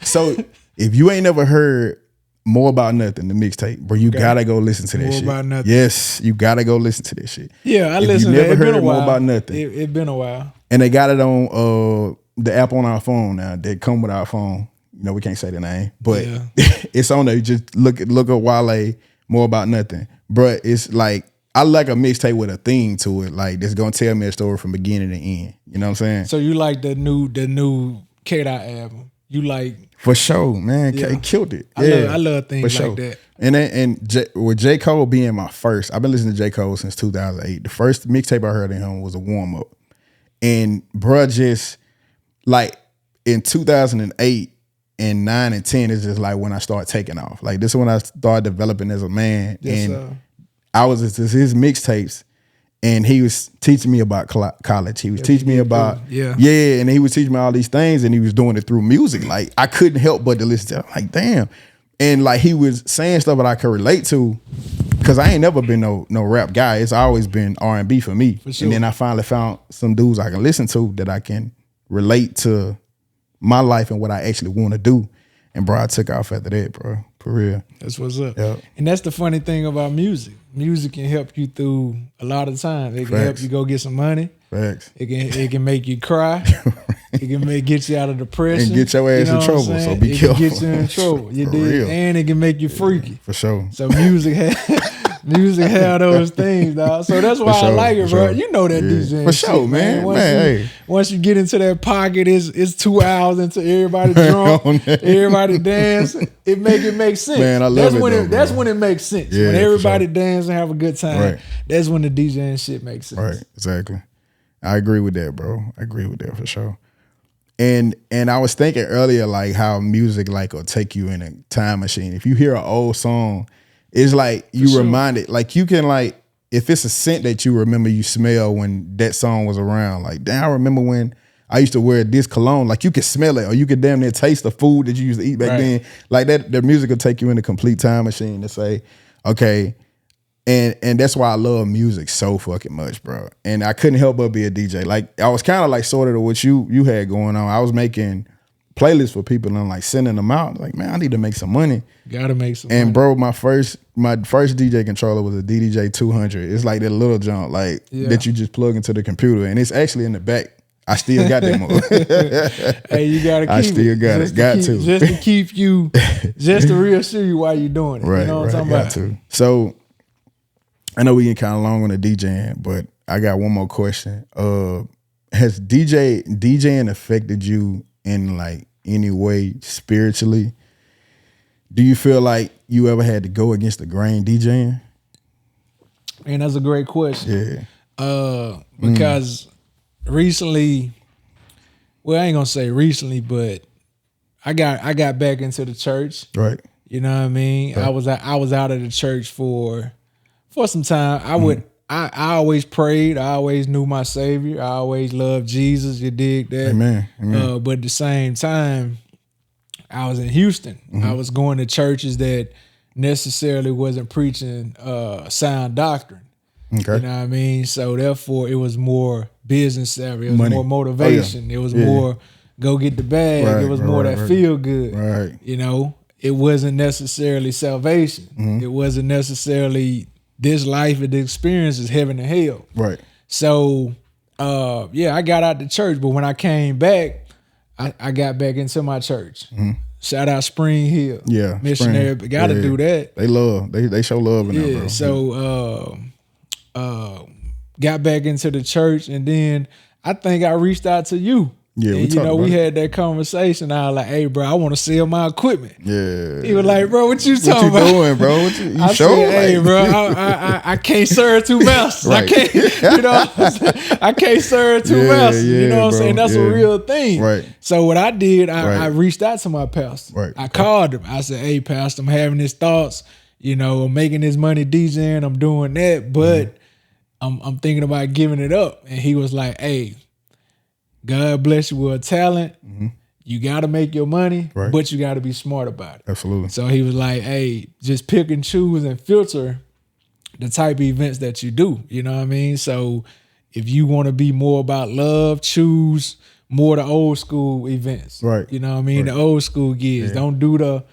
So if you ain't never heard More About Nothing, the mixtape, bro, you gotta go listen to that shit. More About Nothing. Yes, you gotta go listen to this shit. Yeah, I listened to it. You never heard More About Nothing. It been a while. And they got it on the app on our phone now. They come with our phone. You know, we can't say the name, but it's on there. You just look at Wale, More About Nothing. Bruh, it's like, I like a mixtape with a theme to it. Like, that's gonna tell me a story from beginning to end. You know what I'm saying? So you like the new K-Dot album? You like? For sure, man. K killed it. I love things like that. And with J. Cole being my first, I've been listening to J. Cole since 2008. The first mixtape I heard of him was a warm up. And bruh, just like in 2008, and 9 and 10 is just like when I start taking off. Like this is when I started developing as a man. Yes, and I was just his mixtapes, and he was teaching me about college. He was teaching me about and he was teaching me all these things, and he was doing it through music. Like I couldn't help but to listen to it. I'm like, damn. And like he was saying stuff that I could relate to, because I ain't never been no rap guy. It's always been R&B for me. For sure. And then I finally found some dudes I can listen to that I can relate to my life and what I actually want to do. And bro, I took off after that, bro. For real. That's what's up. Yep. And that's the funny thing about music. Music can help you through a lot of times. It can help you go get some money. Facts. It can make you cry. It can get you out of depression. And get your ass in trouble. So be careful. It can get you in trouble. You did. Real. And it can make you freaky. For sure. So music have those things, dog. So that's why I like it, bro. You know that DJ. For sure, man. Once you get into that pocket, it's 2 hours until everybody drunk, everybody dance. It make sense. Man, I love that's when it makes sense. Yeah, when everybody dance and have a good time, that's when the DJ and shit makes sense. Right, exactly. I agree with that, bro. I agree with that for sure. And I was thinking earlier, like how music like will take you in a time machine. If you hear an old song, it's like you reminded, like you can like, if it's a scent that you remember you smell when that song was around, like, damn, I remember when I used to wear this cologne, like you could smell it, or you could damn near taste the food that you used to eat back then. Like that, the music will take you in a complete time machine to say, okay, and that's why I love music so fucking much, bro. And I couldn't help but be a DJ. Like I was kind of like sort of what you had going on. I was making playlists for people and like sending them out. Like, man, I need to make some money. Gotta make some money. And bro, my first DJ controller was a DDJ 200. It's like that little junk, like that you just plug into the computer, and it's actually in the back. I still got that mode. Hey, you gotta keep it. I still got it. Got to. Just to keep you, just to reassure you why you're doing it. Right, you know what I'm talking about? To. So I know we get kind of long on the DJing, but I got one more question. has DJing affected you in like any way spiritually? Do you feel like you ever had to go against the grain DJing? And that's a great question. Yeah. Because recently, well, I ain't gonna say recently, but I got back into the church. Right. You know what I mean? Right. I was out of the church for some time. I always prayed. I always knew my Savior. I always loved Jesus. You dig that? Amen. Amen. But at the same time, I was in Houston. I was going to churches that necessarily wasn't preaching sound doctrine. Okay. You know what I mean? So therefore, it was more business savvy. It was more motivation. Oh, yeah. It was more go get the bag. Right, it was more that feel good. Right. You know, it wasn't necessarily salvation. It wasn't necessarily this life and the experience is heaven and hell. Right. So, I got out the church, but when I came back, I got back into my church. Shout out Spring Hill. Yeah. Missionary. Got to do that. They show love in that, bro. So, got back into the church, and then I think I reached out to you. Yeah, and, we had that conversation. I was like, "Hey, bro, I want to sell my equipment." Yeah. He was like, "Bro, what you talking about? Doing, bro? You I said, "Hey, bro, I can't serve two masters. Right. I can't, I can't serve two masters. You know what I'm saying? That's a real thing." Right. So what I did, I reached out to my pastor. Right. I called him. I said, "Hey, pastor, I'm having these thoughts. I'm making this money DJing. I'm doing that, but I'm thinking about giving it up." And he was like, "Hey, God bless you with a talent. You got to make your money, but you got to be smart about it." Absolutely. So he was like, "Hey, just pick and choose and filter the type of events that you do." You know what I mean? So if you want to be more about love, choose more the old school events. Right. You know what I mean? The old school gigs. Yeah. Don't do the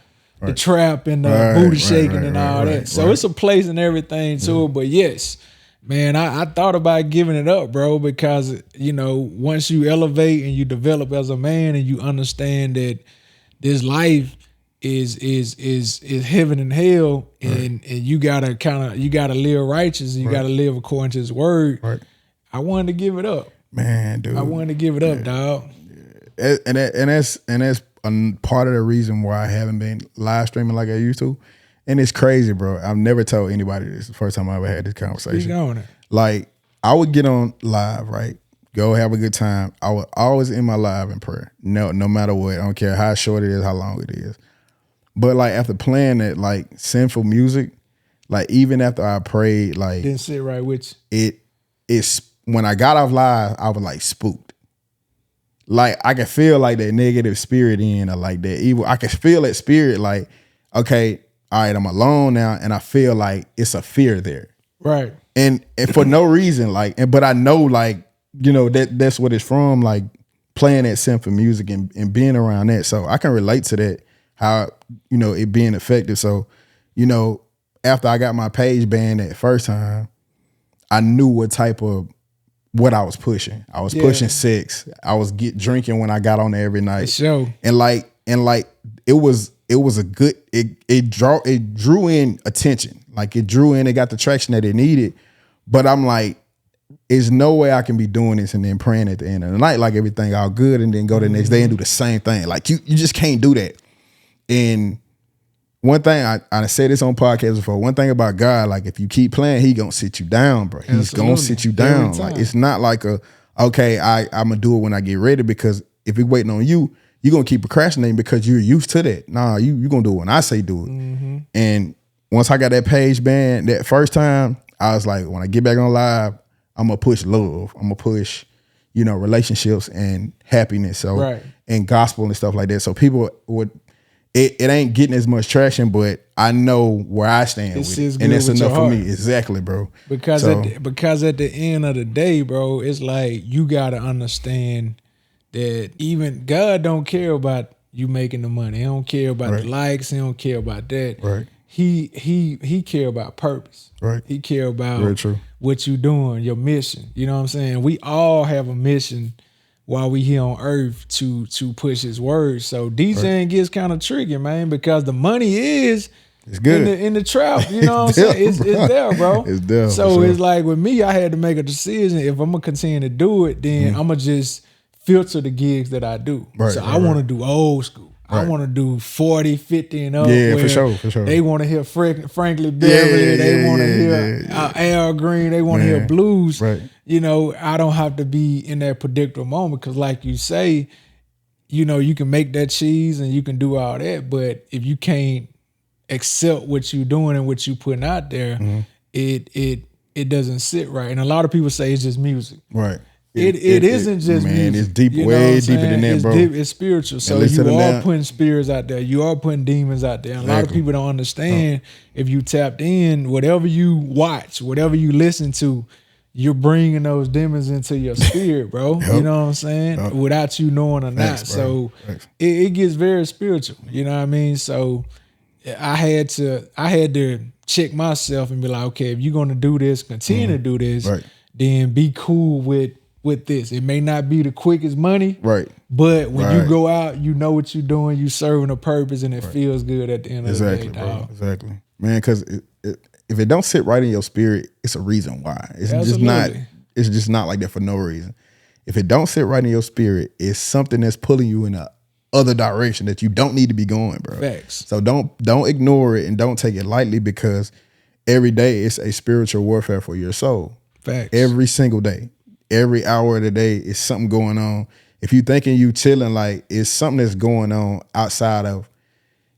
trap and the booty shaking and all that. So it's a place and everything to it. But yes, man, I thought about giving it up, bro, because, once you elevate and you develop as a man and you understand that this life is heaven and hell, and you gotta live righteous and you gotta live according to his word. Right. I wanted to give it up. Man, dude. I wanted to give it up, dog. Yeah. And that's a part of the reason why I haven't been live streaming like I used to. And it's crazy, bro. I've never told anybody this. The first time I ever had this conversation. Keep going. Like, I would get on live, right? Go have a good time. I would always end my live in prayer. No matter what. I don't care how short it is, how long it is. But like after playing that like sinful music, like even after I prayed, like didn't sit right with you. It's when I got off live, I was like spooked. Like I could feel like that negative spirit in, or like that evil. I could feel that spirit like, okay, all right, I'm alone now, and I feel like it's a fear there. Right. And for no reason, but I know that's what it's from, like playing that sinful music and being around that. So I can relate to that, how, it being effective. So, after I got my page banned that first time, I knew what I was pushing. I was pushing sex. I was drinking when I got on there every night. Sure. And it was a good, it drew in attention. Like it got the traction that it needed. But I'm like, there's no way I can be doing this and then praying at the end of the night like everything all good and then go the next day and do the same thing. Like you just can't do that. And one thing, I said this on podcasts before, one thing about God, like if you keep playing, he gonna sit you down, bro. He's gonna sit you down. Like it's not like I'm gonna do it when I get ready, because if he's waiting on you, you're gonna keep procrastinating because you're used to that. Nah, you gonna do it when I say do it. And once I got that page banned that first time, I was like, when I get back on live, I'm gonna push love. I'm gonna push, relationships and happiness. So and gospel and stuff like that. So people would, it ain't getting as much traction, but I know where I stand with it. And that's enough for me. Exactly, bro. Because at the end of the day, bro, it's like you gotta understand that even God don't care about you making the money. He don't care about the likes. He don't care about that. Right. He care about purpose. Right. He care about what you doing, your mission. You know what I'm saying? We all have a mission while we here on earth to push his word. So DJing gets kind of tricky, man, because the money is It's good. In the trap, you know what I'm saying? It's there, bro. It's there. So it's like with me, I had to make a decision. If I'm gonna continue to do it, then I'm gonna just filter the gigs that I do. Right, so I want to do old school. Right. I want to do 40, 50 and up. Yeah, for sure. They want to hear Frankly Beverly. They want to hear Al Green. They want to hear blues. Right. You know, I don't have to be in that predictable moment because, like you say, you know, you can make that cheese and you can do all that, but if you can't accept what you're doing and what you're putting out there, it doesn't sit right. And a lot of people say it's just music. Right. It isn't just music. It's deep, way deeper than that, bro. It's spiritual. So you are putting spirits out there. You are putting demons out there. And a lot of people don't understand if you tapped in, whatever you watch, whatever you listen to, you're bringing those demons into your spirit, bro. You know what I'm saying? Without you knowing or not. So it gets very spiritual. You know what I mean? So I had to check myself and be like, okay, if you're gonna do this, continue to do this, then be cool with this. It may not be the quickest money, right? But when you go out, you know what you're doing. You serving a purpose, and it feels good at the end of the day, dog. Exactly, man. Because if it don't sit right in your spirit, it's a reason why. It's just not. It's just not like that for no reason. If it don't sit right in your spirit, it's something that's pulling you in a other direction that you don't need to be going, bro. Facts. So don't ignore it and don't take it lightly, because every day it's a spiritual warfare for your soul. Facts. Every single day. Every hour of the day is something going on. If you thinking you chilling, like it's something that's going on outside of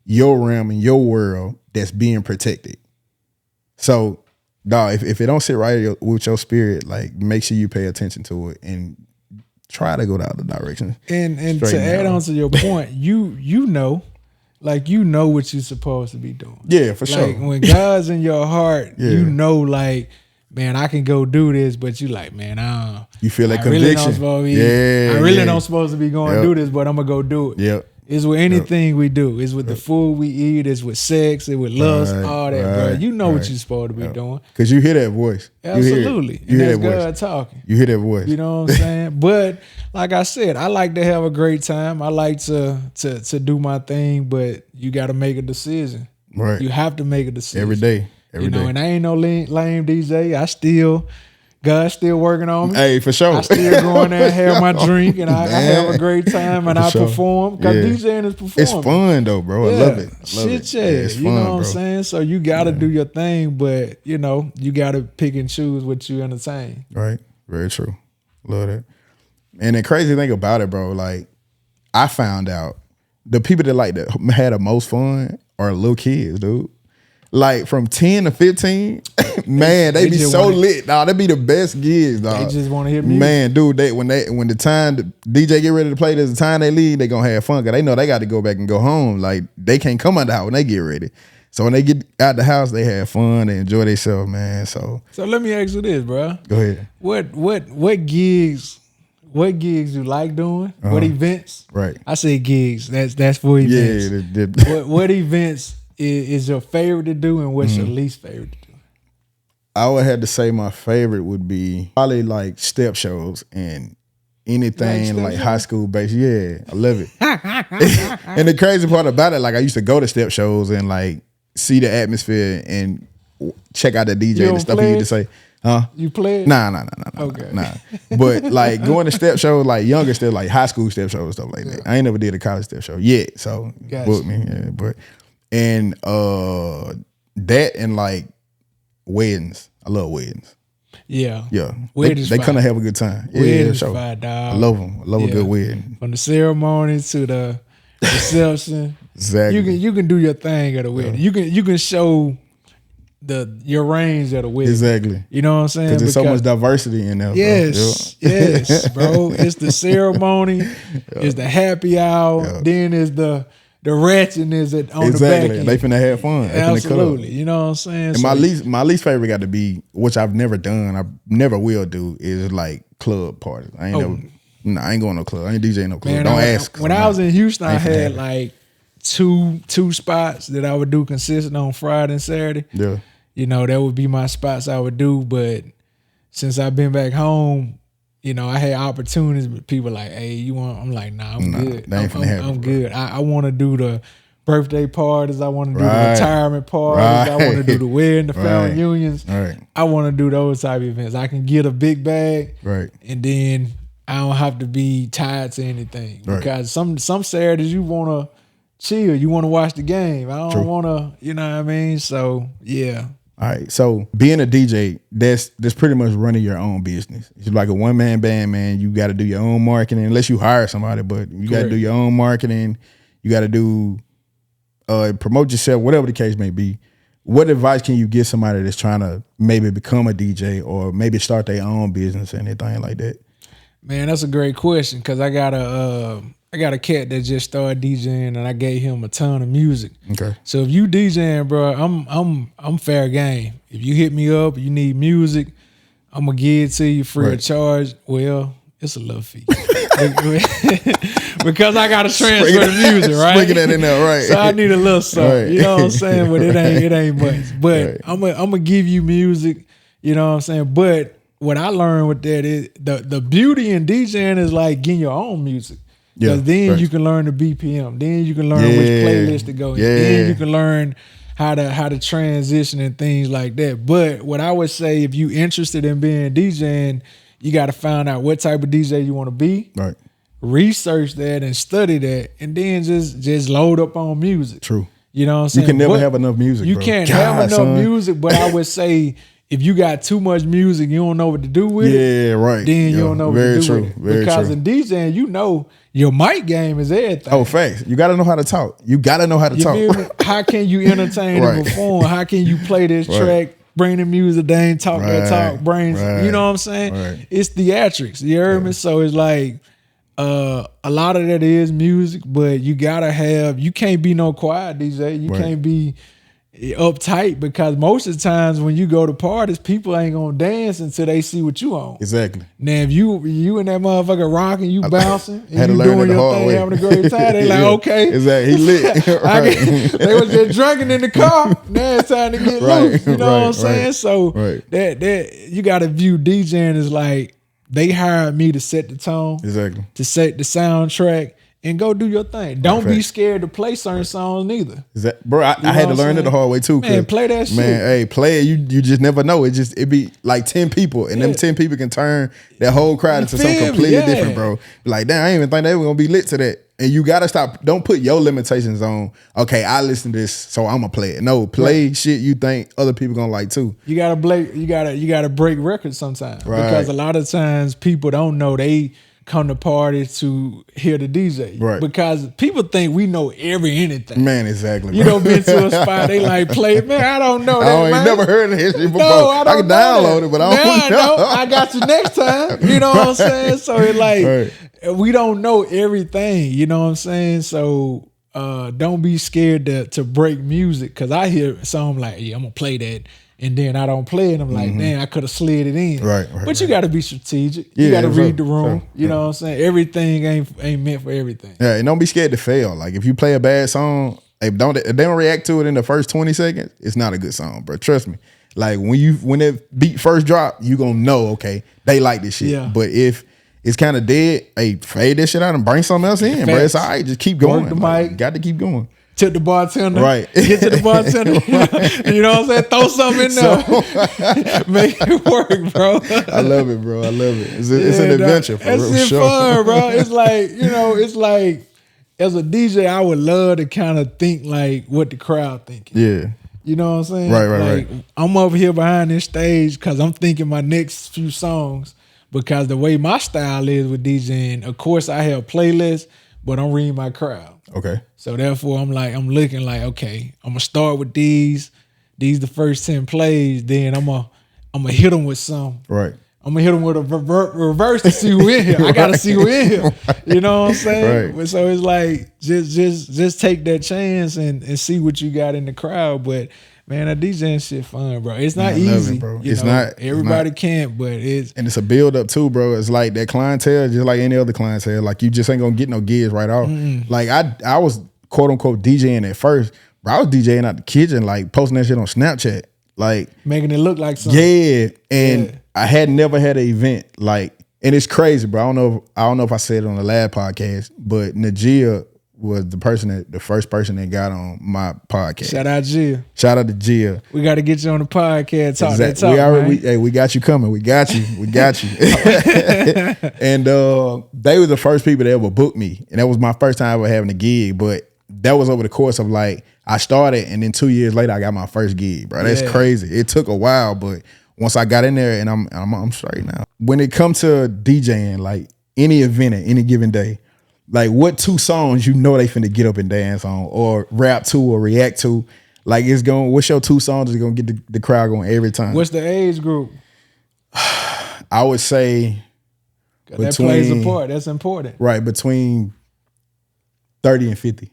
your realm and your world that's being protected. So, dog, if it don't sit right with your spirit, like make sure you pay attention to it and try to go the other direction. And to add on to your point, you know, like you know what you're supposed to be doing. Yeah, for sure. Like when God's in your heart, you know, like, man, I can go do this, but you like, man, you feel that really conviction. I really don't supposed to be going to do this, but I'm gonna go do it. Yep. It's with anything we do. It's with the food we eat. It's with sex. It's with lust. All that, bro. You know what you're supposed to be doing. Because you hear that voice. Absolutely. You hear and that that's voice. God talking. You hear that voice. You know what I'm saying? But like I said, I like to have a great time. I like to do my thing, but you got to make a decision. Right. You have to make a decision. Every day. And I ain't no lame DJ. God's still working on me. Hey, for sure. I still go in there and have my drink, and I have a great time, and I perform. Because DJing is performing. It's fun though, bro. I love it. It's fun, you know what I'm saying? So you got to do your thing, but you know, you got to pick and choose what you entertain. Right. Very true. Love that. And the crazy thing about it, bro, like I found out the people that had the most fun are little kids, dude. Like from 10 to 15, man, they be so lit, dog. They be the best gigs, dog. They just want to hear music. Man, dude, when the time the DJ get ready to play, there's the time they leave, they gonna have fun, because they know they got to go back and go home. Like they can't come out the house when they get ready. So when they get out the house, they have fun, they enjoy themselves, man. So let me ask you this, bro. Go ahead. What gigs you like doing? What events? Right. I say gigs. That's for events. Yeah. What events is your favorite to do, and what's your least favorite to do? I would have to say my favorite would be probably like step shows and anything like high school based. Yeah, I love it. And the crazy part about it, like I used to go to step shows and like see the atmosphere and check out the DJ and stuff. You to say, huh? You play it? Nah. Okay. Nah. But like going to step shows, like younger step, like high school step shows, stuff like that. I ain't never did a college step show yet, so book me. Yeah, but. And that and like weddings. I love weddings. Yeah. They kind of have a good time. Weddings fire, dog. I love them. I love a good wedding. From the ceremony to the reception. Exactly. You can do your thing at a wedding. You can show your range at a wedding. Exactly. You know what I'm saying? Because there's so much diversity in there. Yes, bro. Yes, bro. It's the ceremony. It's the happy hour. Then it's the ratchetness on the back end. They finna have fun. Absolutely. You know what I'm saying? And my least favorite got to be, which I've never done, I never will do, is like club parties. I ain't going no club. I ain't DJing no club. Man, don't ask. When I was in Houston, I had like two spots that I would do consistent on Friday and Saturday. Yeah. You know, that would be my spots I would do. But since I've been back home, you know, I had opportunities, but people like, hey, you want? I'm like, nah, I'm good. They ain't finna happen, I'm good. I want to do the birthday parties. I want to do the retirement parties. I want to do the wedding, the family reunions. I want to do those type of events. I can get a big bag, and then I don't have to be tied to anything because some Saturdays you want to chill. You want to watch the game. I don't want to, you know what I mean? So, yeah. All right. So being a DJ, that's pretty much running your own business. It's like a one-man band, man. You got to do your own marketing unless you hire somebody, but you got to do your own marketing. You got to do promote yourself, whatever the case may be. What advice can you give somebody that's trying to maybe become a DJ or maybe start their own business or anything like that? Man, that's a great question because I got a cat that just started DJing and I gave him a ton of music. Okay. So if you DJing, bro, I'm fair game. If you hit me up, you need music, I'm gonna give it to you free of charge. Well, it's a little fee. Because I gotta transfer the music, right? Bringing that in there, right? So I need a little something, you know what I'm saying? But it ain't much. But I'm gonna give you music, you know what I'm saying? But what I learned with that is the beauty in DJing is like getting your own music. Because then you can learn the BPM. Then you can learn which playlist to go in. Then you can learn how to transition and things like that. But what I would say, if you interested in being DJing, you got to find out what type of DJ you want to be. Right. Research that and study that, and then just load up on music. True. You know what I'm saying? You can never have enough music. You can't have enough music, but I would say, if you got too much music, you don't know what to do with it. Right. Then you don't know what to do with it. Because in DJing, you know your mic game is everything. Oh, facts. You got to know how to talk. You got to know how to talk. How can you entertain and perform? How can you play this track, bring the music, they ain't talk that talk, you know what I'm saying? It's theatrics. You heard me? So it's like a lot of that is music, but you got to have, you can't be no quiet DJ. You can't be uptight because most of the times when you go to parties, people ain't gonna dance until they see what you on. Exactly. Now if you and that motherfucker rocking, you bouncing, and you doing your thing, having a great time, they like, okay. Exactly. He lit. They was just drinking in the car. Now it's time to get loose. You know what I'm saying? So that you gotta view DJing as like, they hired me to set the tone. Exactly. To set the soundtrack. And go do your thing. Don't be scared to play certain songs neither. Bro, I had to learn it the hard way too. Man, play that shit. Man, hey, play it. You just never know. It be like 10 people, and them 10 people can turn that whole crowd into something completely different, bro. Like, damn, I didn't even think they were gonna be lit to that. And you gotta stop. Don't put your limitations on. Okay, I listen to this, so I'm gonna play it. No, play shit you think other people gonna like too. You gotta break records sometimes because a lot of times people don't know they come to parties to hear the DJ. Right. Because people think we know anything. Man, exactly. You know, been to a spot, they like play, man, I don't know that, I ain't never heard of this shit before. No, I can download it, but I don't know. I got you next time. You know what I'm saying? So it's like, we don't know everything. You know what I'm saying? So don't be scared to break music. Because I hear a song like, yeah, I'm going to play that. And then I don't play it. I'm like, damn, I could have slid it in. But you got to be strategic. You got to read the room. You know what I'm saying? Everything ain't meant for everything. Yeah, and don't be scared to fail. Like, if you play a bad song, if they don't react to it in the first 20 seconds, it's not a good song, bro. Trust me. Like, when that beat first drop, you gonna know, okay, they like this shit. Yeah. But if it's kind of dead, hey, fade that shit out and bring something else in, bro. It's all right. Just keep going. Work the mic. Got to keep going. Tip the bartender. Right. Get to the bartender. You know what I'm saying? Throw something in there. Make it work, bro. I love it, bro. I love it. It's an adventure for real. It's fun, bro. It's like, it's like, as a DJ, I would love to kind of think like what the crowd thinking. Yeah. You know what I'm saying? Right. I'm over here behind this stage because I'm thinking my next few songs, because the way my style is with DJing, of course I have playlists, but I'm reading my crowd. Okay. So therefore, I'm looking like, okay, I'm gonna start with these the first 10 plays. Then I'm gonna hit them with some. Right. I'm gonna hit them with a reverse to see who in here. I gotta see who in here. You know what I'm saying? Right. So it's like just take that chance and see what you got in the crowd. But man, that DJing shit fun, bro. It's not easy, bro. It's not. Everybody can't, but and it's a build up too, bro. It's like that clientele, just like any other clientele. Like, you just ain't gonna get no gigs right off. Like, I was quote unquote DJing at first, but I was DJing out the kitchen, like posting that shit on Snapchat, like making it look like something. Yeah, and I had never had an event like, and it's crazy, bro. I don't know if I said it on the last podcast, but Najia was the first person that got on my podcast. Shout out Gia. Shout out to Gia. We got to get you on the podcast. Talk that talk, we got you coming. We got you. And they were the first people that ever booked me, and that was my first time ever having a gig. But that was over the course of like I started, and then 2 years later I got my first gig, bro. That's crazy. It took a while, but once I got in there, and I'm straight now. When it comes to DJing, like any event at any given day, like what 2 songs you know they finna get up and dance on, or rap to, or react to? Like what's your 2 songs that's gonna get the crowd going every time? What's the age group? I would say that plays a part. That's important. Right, between 30 and 50.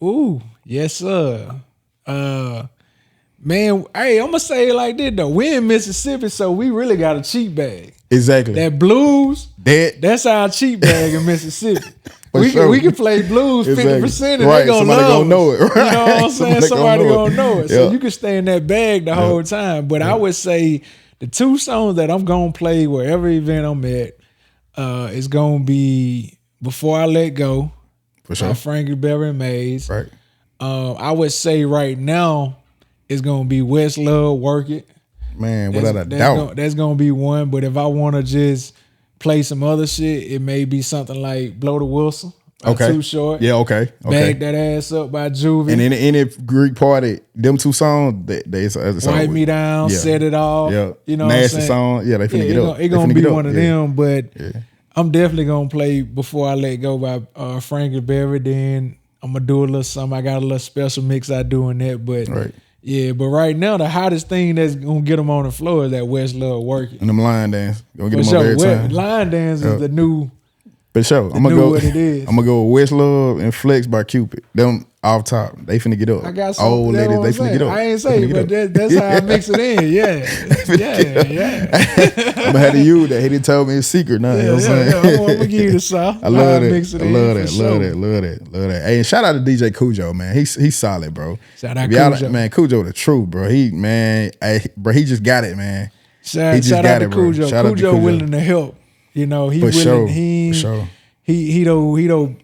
Ooh, yes, sir. Man, hey, I'm gonna say it like this though. We in Mississippi, so we really got a cheap bag. Exactly. That blues, that's our cheap bag in Mississippi. we can play blues 50% and they gonna know it. Right. You know what I'm saying? Somebody gonna know it. So you can stay in that bag the whole time. But I would say the 2 songs that I'm gonna play wherever event I'm at is gonna be Before I Let Go. For sure. Frankie Beverly and Maze. Right. I would say right now it's gonna be Westlove, Work It. Man, without a doubt. That's gonna be one. But if I wanna just play some other shit, it may be something like Blow the Whistle. Too Short. Yeah, okay. Bag That Ass Up by Juvie. And in any Greek party, them 2 songs, it's Wipe Me Down, Set It Off. Yeah. You know Nasty what I'm saying? song. Yeah, they finna get up. It's gonna be one of them, but I'm definitely gonna play Before I Let Go by Frankie Beverly. Then I'm gonna do a little something. I got a little special mix I do in that, but yeah, but right now the hottest thing that's gonna get them on the floor is that Westlove Work It. And them line dance. Gonna get them over every time. Line dance is the new. For sure. I'm gonna go with Westlove and Flex by Cupid. Them off top. They finna get up. I got some old ladies, they finna get up. I ain't say, but that's how I mix it in. Yeah. I'm gonna have to use that. He didn't tell me a secret now. You know what I'm saying? I'm gonna give you the sauce. I love that. Hey, and shout out to DJ Cujo, man. He's solid, bro. Shout out Cujo. Man, Cujo the truth, bro. He just got it, man. Shout out to Cujo. Cujo willing to help. You know, he willing. He don't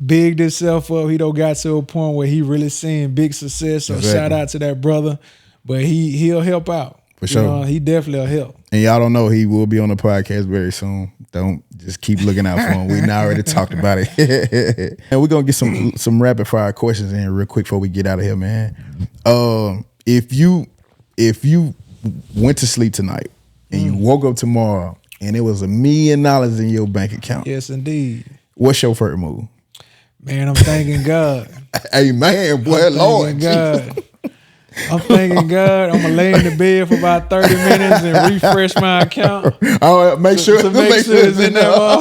bigged himself up. He don't got to a point where he really seeing big success. So shout out to that brother. But he'll help out. For sure. Know, he definitely will help. And y'all don't know, he will be on the podcast very soon. Don't just keep looking out for him. We now already talked about it. And we're gonna get some rapid fire questions in real quick before we get out of here, man. If you went to sleep tonight and you woke up tomorrow and it was $1 million in your bank account. Yes, indeed. What's your first move? Man, I'm thanking God. Hey, man, boy, Lord. God. I'm thanking God. I'm going to lay in the bed for about 30 minutes and refresh my account. I'll make sure it's in there.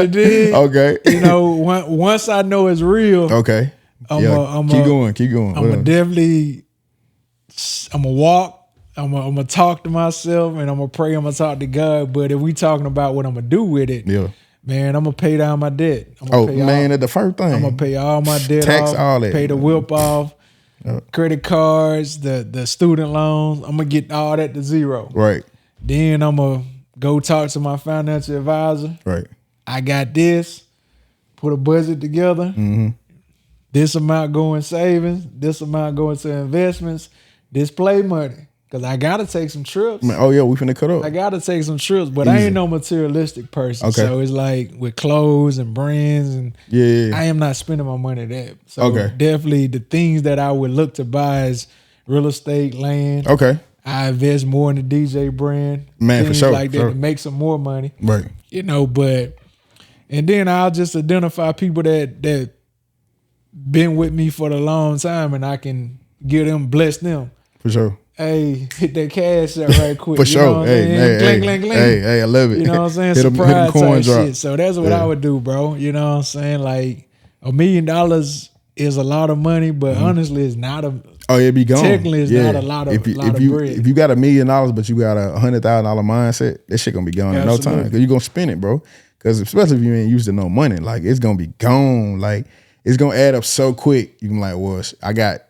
You did? Okay. You know, once I know it's real. Okay. Keep going. I'm going to definitely, I'm going to walk. I'm gonna talk to myself and I'm gonna pray. I'm gonna talk to God. But if we talking about what I'm gonna do with it, man, I'm gonna pay down my debt. That's the first thing. I'm gonna pay all my debt Tax off, all that. Pay the whip off, credit cards, the student loans. I'm gonna get all that to zero. Right. Then I'm gonna go talk to my financial advisor. Right. I got this. Put a budget together. Mm-hmm. This amount going savings. This amount going to investments. This play money. Cause I gotta take some trips. Man, oh yeah, we finna cut up. I gotta take some trips, but I ain't no materialistic person. Okay. So it's like with clothes and brands and I am not spending my money that. So definitely the things that I would look to buy is real estate, land. Okay. I invest more in the DJ brand. Man, things for sure. like that to make some more money. Right. You know, and then I'll just identify people that been with me for a long time and I can give them, bless them. For sure. Hey, hit that cash up right quick. For sure. Hey, Hey, I love it. You know what I'm saying? Hit Surprise coin type drop. shit. So that's what I would do, bro. You know what I'm saying? Like $1 million is a lot of money, but honestly, it's not a. Oh, it'd be gone. Technically, it's not a lot of bread. If you got $1 million, but you got $100,000 mindset, that shit gonna be gone in no time. Because you're gonna spend it, bro. Because especially if you ain't used to no money, like it's gonna be gone. Like it's gonna add up so quick. You can like, well, I got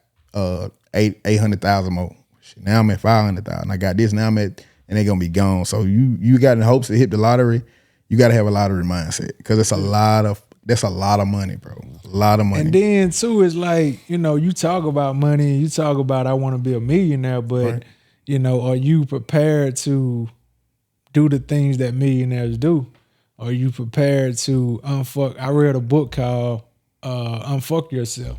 800,000 more. Now I'm at 500,000. I got this. Now I'm at, and they're gonna be gone. So you got in hopes to hit the lottery. You got to have a lottery mindset because it's a lot of that's a lot of money, bro. A lot of money. And then too, it's like, you know, you talk about money, you talk about I want to be a millionaire, but you know, are you prepared to do the things that millionaires do? Are you prepared to unfuck? I read a book called Unfuck Yourself,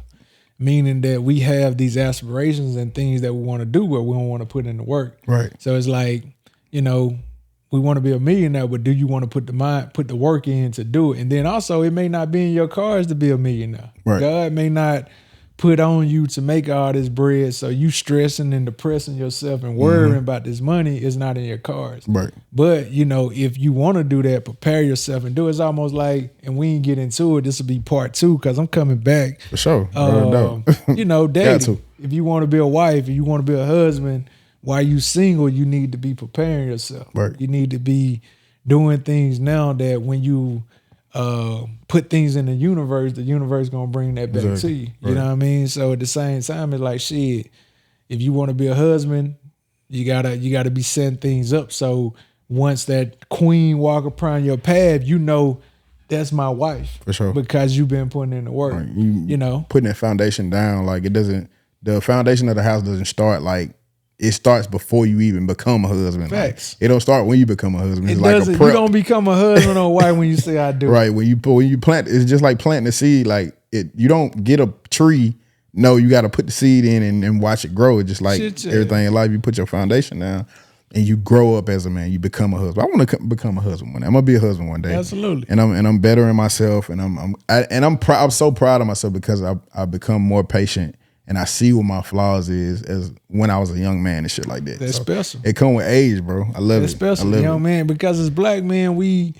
meaning that we have these aspirations and things that we want to do, but we don't want to put in the work. Right. So it's like, you know, we want to be a millionaire, but do you want to put the work in to do it? And then also, it may not be in your cards to be a millionaire. Right. God may not put on you to make all this bread, so you stressing and depressing yourself and worrying about this money is not in your cards. Right. But, you know, if you want to do that, prepare yourself and do it. It's almost like, and we ain't get into it, this will be part 2 because I'm coming back. For sure. You know, dating. If you want to be a wife, if you want to be a husband, while you single, you need to be preparing yourself. Right. You need to be doing things now that when you put things in the universe gonna bring that back to you. You know what I mean? So at the same time, it's like, shit, if you want to be a husband, you gotta be setting things up. So once that queen walk upon your path, you know that's my wife. For sure. Because you've been putting in the work. Right. You know? Putting that foundation down, like the foundation of the house doesn't start like, it starts before you even become a husband. Facts. Like, it don't start when you become a husband. It's it like doesn't, a prep. You don't become a husband or wife when you say I do. Right. When you plant, it's just like planting a seed. Like you don't get a tree. No, you got to put the seed in and watch it grow. It's just like everything in life. You put your foundation down and you grow up as a man. You become a husband. I want to become a husband one day. I'm gonna be a husband one day. Absolutely. And I'm bettering myself. And I'm so proud of myself because I've become more patient. And I see what my flaws is as when I was a young man and shit like that. That's special. It come with age, bro. I love it. That's special, young man, because as black men, we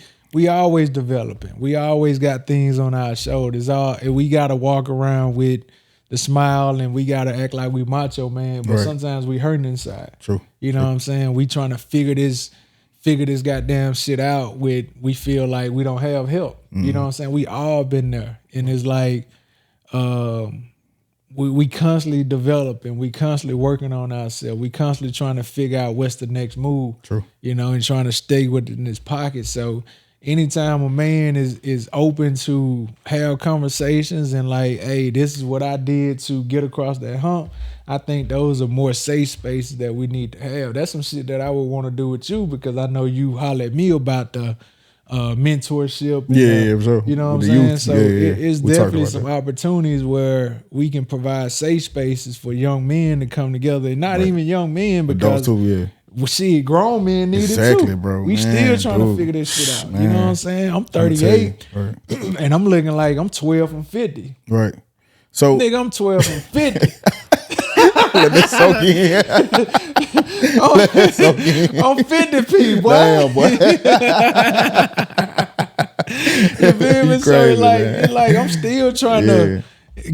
always developing. We always got things on our shoulders. We got to walk around with the smile and we got to act like we macho, man. But sometimes we hurting inside. True. You know what I'm saying? We trying to figure this goddamn shit out we feel like we don't have help. You know what I'm saying? We all been there. And it's like, we constantly developing, we constantly working on ourselves, we constantly trying to figure out what's the next move. True. You know, and trying to stay within his pocket. So anytime a man is open to have conversations and like, hey, this is what I did to get across that hump, I think those are more safe spaces that we need to have. That's some shit that I would want to do with you because I know you holler at me about the mentorship. And, sure. You know what I'm saying? So it's definitely some opportunities where we can provide safe spaces for young men to come together. And not even young men because well, shit, grown men need it too. Bro. We still trying to figure this shit out. You know what I'm saying? I'm 38 and I'm looking like I'm 12 from 50. Right. So nigga, I'm 12 from 50. Let me soak in. I'm 50p, boy. Damn, boy. You feel me? So it's like I'm still trying to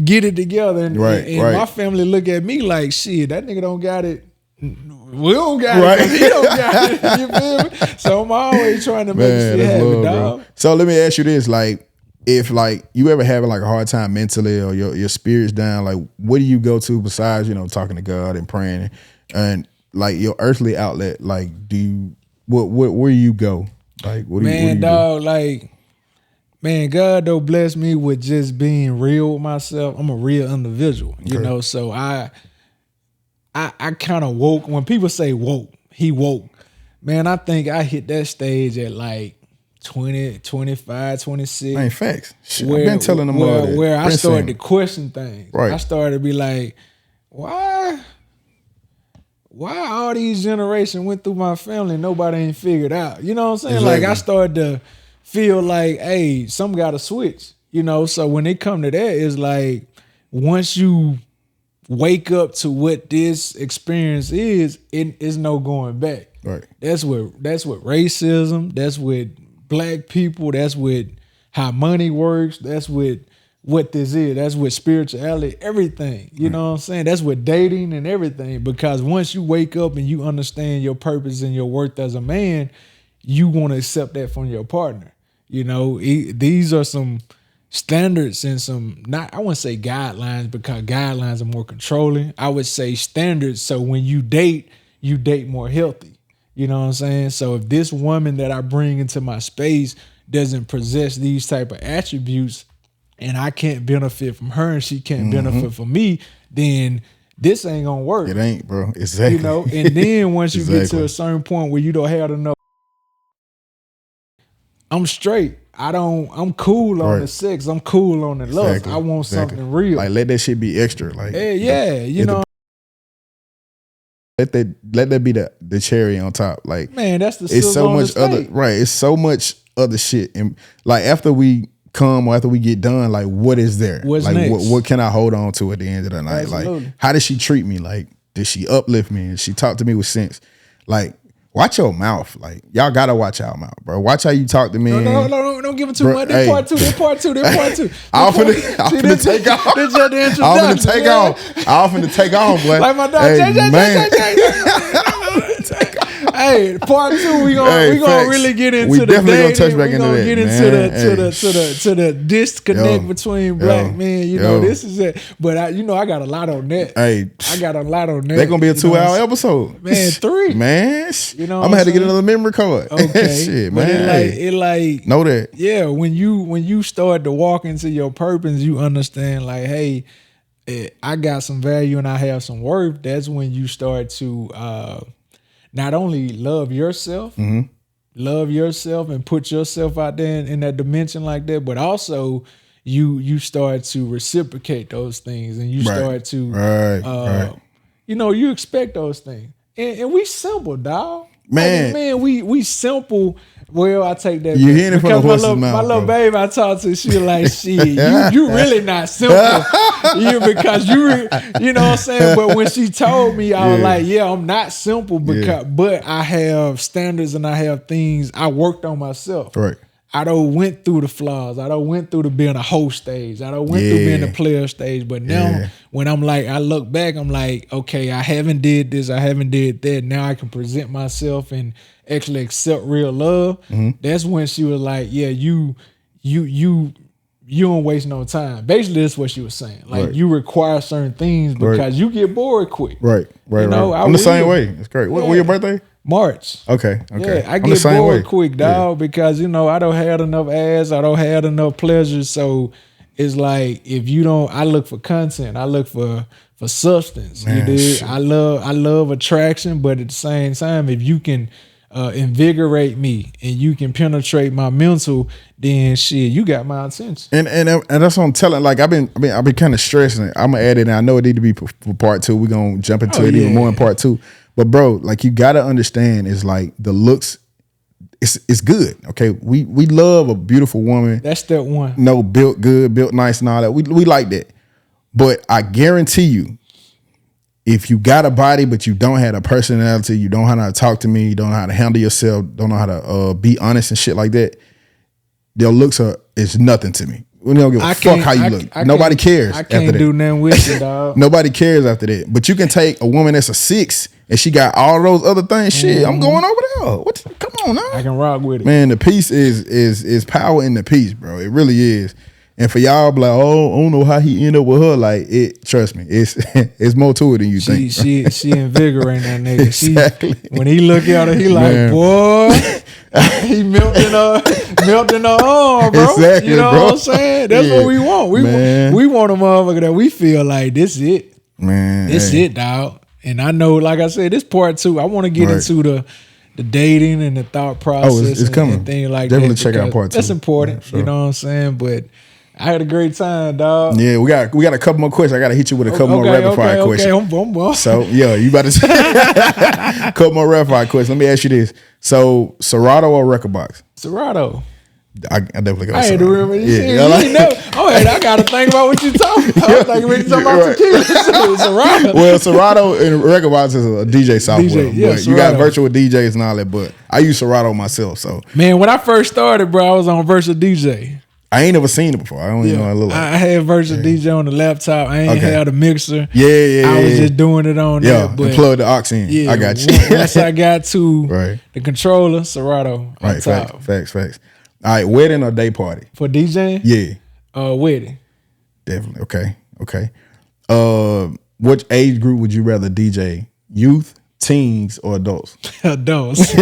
get it together. And my family look at me like, shit, that nigga don't got it. We don't got it. He don't got it. You feel me? So I'm always trying to make shit happen, dog. Bro. So let me ask you this, like, if like you ever having like a hard time mentally or your spirit's down, like what do you go to besides, you know, talking to God and praying and like your earthly outlet? Like where you go? Like what do you dog, do? Like, man, God though bless me with just being real with myself. I'm a real individual, you know, so I kind of woke. When people say woke, he woke. Man, I think I hit that stage at like 20, 25, 26. Ain't facts. Shit, I've been telling them all that. Where I started to question things. Right. I started to be like, why all these generations went through my family and nobody ain't figured out? You know what I'm saying? Exactly. Like I started to feel like, hey, some got to switch. You know, so when it come to that, it's like once you wake up to what this experience is, it is no going back. Right. That's what racism, that's what black people, that's with how money works, that's with what this is, that's with spirituality, everything. You know what I'm saying? That's with dating and everything. Because once you wake up and you understand your purpose and your worth as a man, you want to accept that from your partner. You know, these are some standards and some, not, I wouldn't say guidelines because guidelines are more controlling. I would say standards. So when you date more healthy. You know what I'm saying? So if this woman that I bring into my space doesn't possess these type of attributes, and I can't benefit from her and she can't benefit from me, then this ain't gonna work. It ain't, bro. Exactly. You know, and then once you get to a certain point where you don't have enough, I'm straight. I'm cool on the sex. I'm cool on the lust. I want something real. Like, let that shit be extra. Like, you know. Let that be the cherry on top. Like, man, that's the it's so much other It's so much other shit. And like after we come or after we get done, like what is there? What's like next? What can I hold on to at the end of the night? Absolutely. Like, how does she treat me? Like, did she uplift me? And she talk to me with sense? Like, watch your mouth. Like, y'all gotta watch our mouth, bro. Watch how you talk to me. No, don't give it too much. They're part two. I'm finna take off. This just the introduction. I'm finna take off, boy. Like my dog, Hey, part two, we gonna really get into the dating. Gonna touch back into that. Get into the disconnect between black men. You know, this is it. But I got a lot on that. Hey, I got a lot on that. They're gonna be a 2-hour episode. Man, 3. Man, you know, I'm gonna have to get another memory card. Okay, shit, but man. It know that. Yeah, when you start to walk into your purpose, you understand like, hey, I got some value and I have some worth. That's when you start to not only love yourself and put yourself out there in that dimension like that, but also you start to reciprocate those things and you start to you expect those things. And we simple, dog. Man, we simple. Well, I take that. You hearing it from the horse's mouth. My little babe I talk to, she like, shit, you really not simple. Because you know what I'm saying? But when she told me, I was like, yeah, I'm not simple but I have standards and I have things I worked on myself. Right. I done went through the flaws. I done went through the being a host stage. I done went through being a player stage. But now when I'm like, I look back, I'm like, okay, I haven't did this. I haven't did that. Now I can present myself and actually accept real love. That's when she was like, yeah, you don't waste no time. Basically, that's what she was saying. Like, you require certain things because you get bored quick. Right. You know, I'm the same way. It's great. When your birthday? March. Okay. Yeah, I get bored quick, dog, because I don't have enough ass, I don't have enough pleasure. So it's like if you don't, I look for content, I look for substance. Man, you dig? I love attraction, but at the same time, if you can invigorate me and you can penetrate my mental, then shit, you got my attention. And that's what I'm telling. Like I've been kind of stressing it. I'm gonna add it, and I know it need to be for part 2. We're gonna jump into it even more in part 2. But bro, like you gotta understand is like the looks, it's good. Okay. We love a beautiful woman. That's step 1. No, built good, built nice and all that. We like that. But I guarantee you, if you got a body but you don't have a personality, you don't know how to talk to me, you don't know how to handle yourself, don't know how to be honest and shit like that, their looks is nothing to me. We don't give a fuck how you look. Nobody cares. I can't do nothing with you, dog. Nobody cares after that. But you can take a woman that's a 6 and she got all those other things. Shit, I'm going over there. Come on, now. I can rock with it. Man, the peace is power in the peace, bro. It really is. And for y'all, be like, oh, I don't know how he ended up with her. Like, trust me, it's more to it than you think. She invigorating that nigga. Exactly. When he look at her, he like, boy, he melting her arm, bro. Exactly, you know bro. what I'm saying? That's what we want. We want a motherfucker that we feel like this it. Man, this it, dog. And I know, like I said, this part 2. I want to get into the dating and the thought process. It's coming. And things like Definitely that. Check out part 2. That's important. Sure. You know what I'm saying? But I had a great time, dog. Yeah, we got a couple more questions. I got to hit you with a couple more rapid fire questions. Okay, So yeah, you about to couple more rapid fire questions. Let me ask you this: so Serato or Record Box? Serato. I definitely go. I had to remember. I got to think about what you talking about. I was thinking when you talking about tequila. Serato. Well, Serato and Record Box is a DJ software. Yeah, but you got virtual DJs and all that. But I use Serato myself. So man, when I first started, bro, I was on virtual DJ. I ain't never seen it before. I don't even know how it look like. I had virtual DJ on the laptop. I ain't had a mixer. Yeah. I was just doing it on there. But plug the aux in. Yeah, I got you. Once I got to the controller, Serato on top. Facts. All right, wedding or day party? For DJing? Yeah. Wedding. Definitely. Okay. Which age group would you rather DJ? Youth, teens or adults? Adults.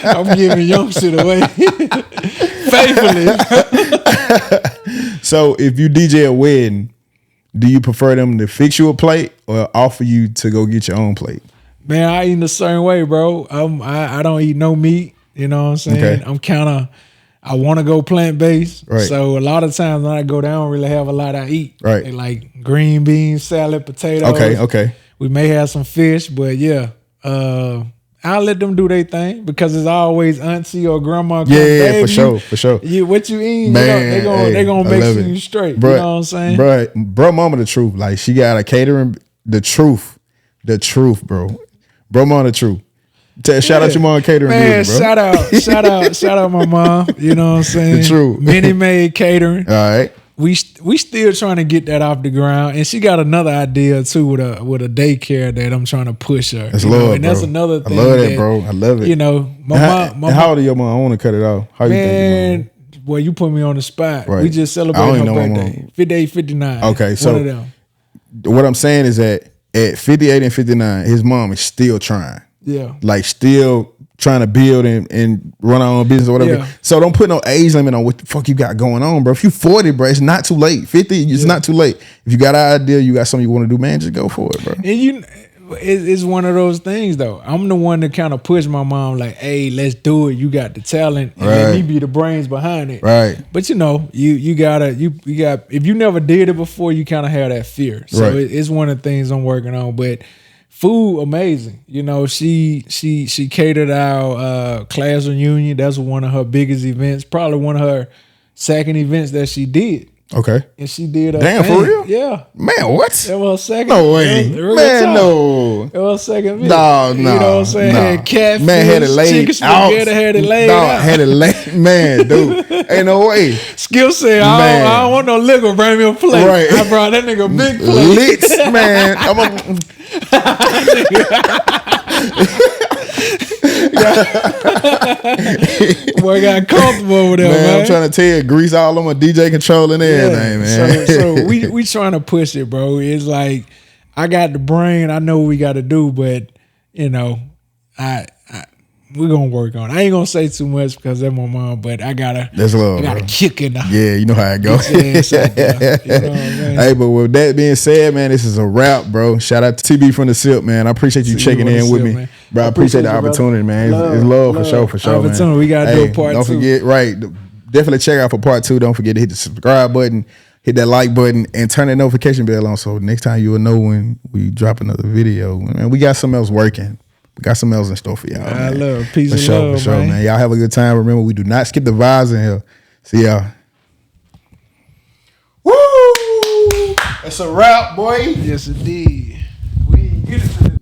I'm giving young shit away. Faithfully. So if you DJ a wedding, do you prefer them to fix you a plate or offer you to go get your own plate? Man, I eat the same way, bro. I don't eat no meat. You know what I'm saying? Okay. I want to go plant-based. Right. So a lot of times when I go down, I don't really have a lot I eat. Right. Like green beans, salad, potatoes. Okay. We may have some fish, but yeah. I'll let them do their thing because it's always auntie or grandma. Yeah, for sure. What you eat, man, they gonna make sure you straight. Bruh, you know what I'm saying? Bro, mama the truth. Like she got a catering, the truth, bro. Bro, mama the truth. Shout out your mom catering. Man, business, bro. shout out my mom. You know what I'm saying? The truth. Minnie Maid Catering. All right. We still trying to get that off the ground, and she got another idea too with a daycare that I'm trying to push her. That's love, and bro. that's another thing. I love that, bro. I love it. You know, my mom. How old are your mom? I want to cut it off. How you think? Well, you put me on the spot. Right. We just celebrated her birthday. 58, 59. Okay, so one of them. What I'm saying is that at 58 and 59, his mom is still trying. Yeah. Like still trying to build and run our own business or whatever. Yeah. So don't put no age limit on what the fuck you got going on, bro. If you 40, bro, it's not too late. 50, it's not too late. If you got an idea, you got something you want to do, man, just go for it, bro. And it's one of those things though. I'm the one that kind of push my mom like, hey, let's do it. You got the talent and let me be the brains behind it. Right. But you know, you got if you never did it before, you kind of have that fear. So it's one of the things I'm working on. But food, amazing. You know, she catered our class reunion. That's one of her biggest events. Probably one of her second events that she did. Okay. And she did a damn, for real? Yeah. Man, what? That was her second. No way. Man, no. It was her second video. No. You know what I'm saying? No. Had catfish, man, had it laid chicken spaghetti, had it laid out. Had it laid. Man, dude. Ain't no way. Skill said, I don't want no liquor. Bring me a plate. Right. I brought that nigga a big plate. Lit, man. Boy got comfortable over there, man. I'm trying to tell you, grease all on my DJ control and everything, man. So we trying to push it, bro. It's like I got the brain, I know what we got to do, but you know, we're gonna work on it. I ain't gonna say too much because that's my mom, but I gotta kick in the you know how it goes. You know what I mean? Hey, but with that being said, man, this is a wrap, bro. Shout out to TB from the SIP, man. I appreciate you checking in with me, man. Bro. I appreciate the opportunity, man. It's love for sure, man. Opportunity. We gotta do a part 2. Don't forget, definitely check out for part 2. Don't forget to hit the subscribe button, hit that like button, and turn that notification bell on so next time you will know when we drop another video. Man, we got something else working. We got something else in store for y'all. I love peace and love, for sure, man. Y'all have a good time. Remember, we do not skip the vibes in here. See y'all. Woo! It's a wrap, boy. Yes, indeed. We ain't get it to the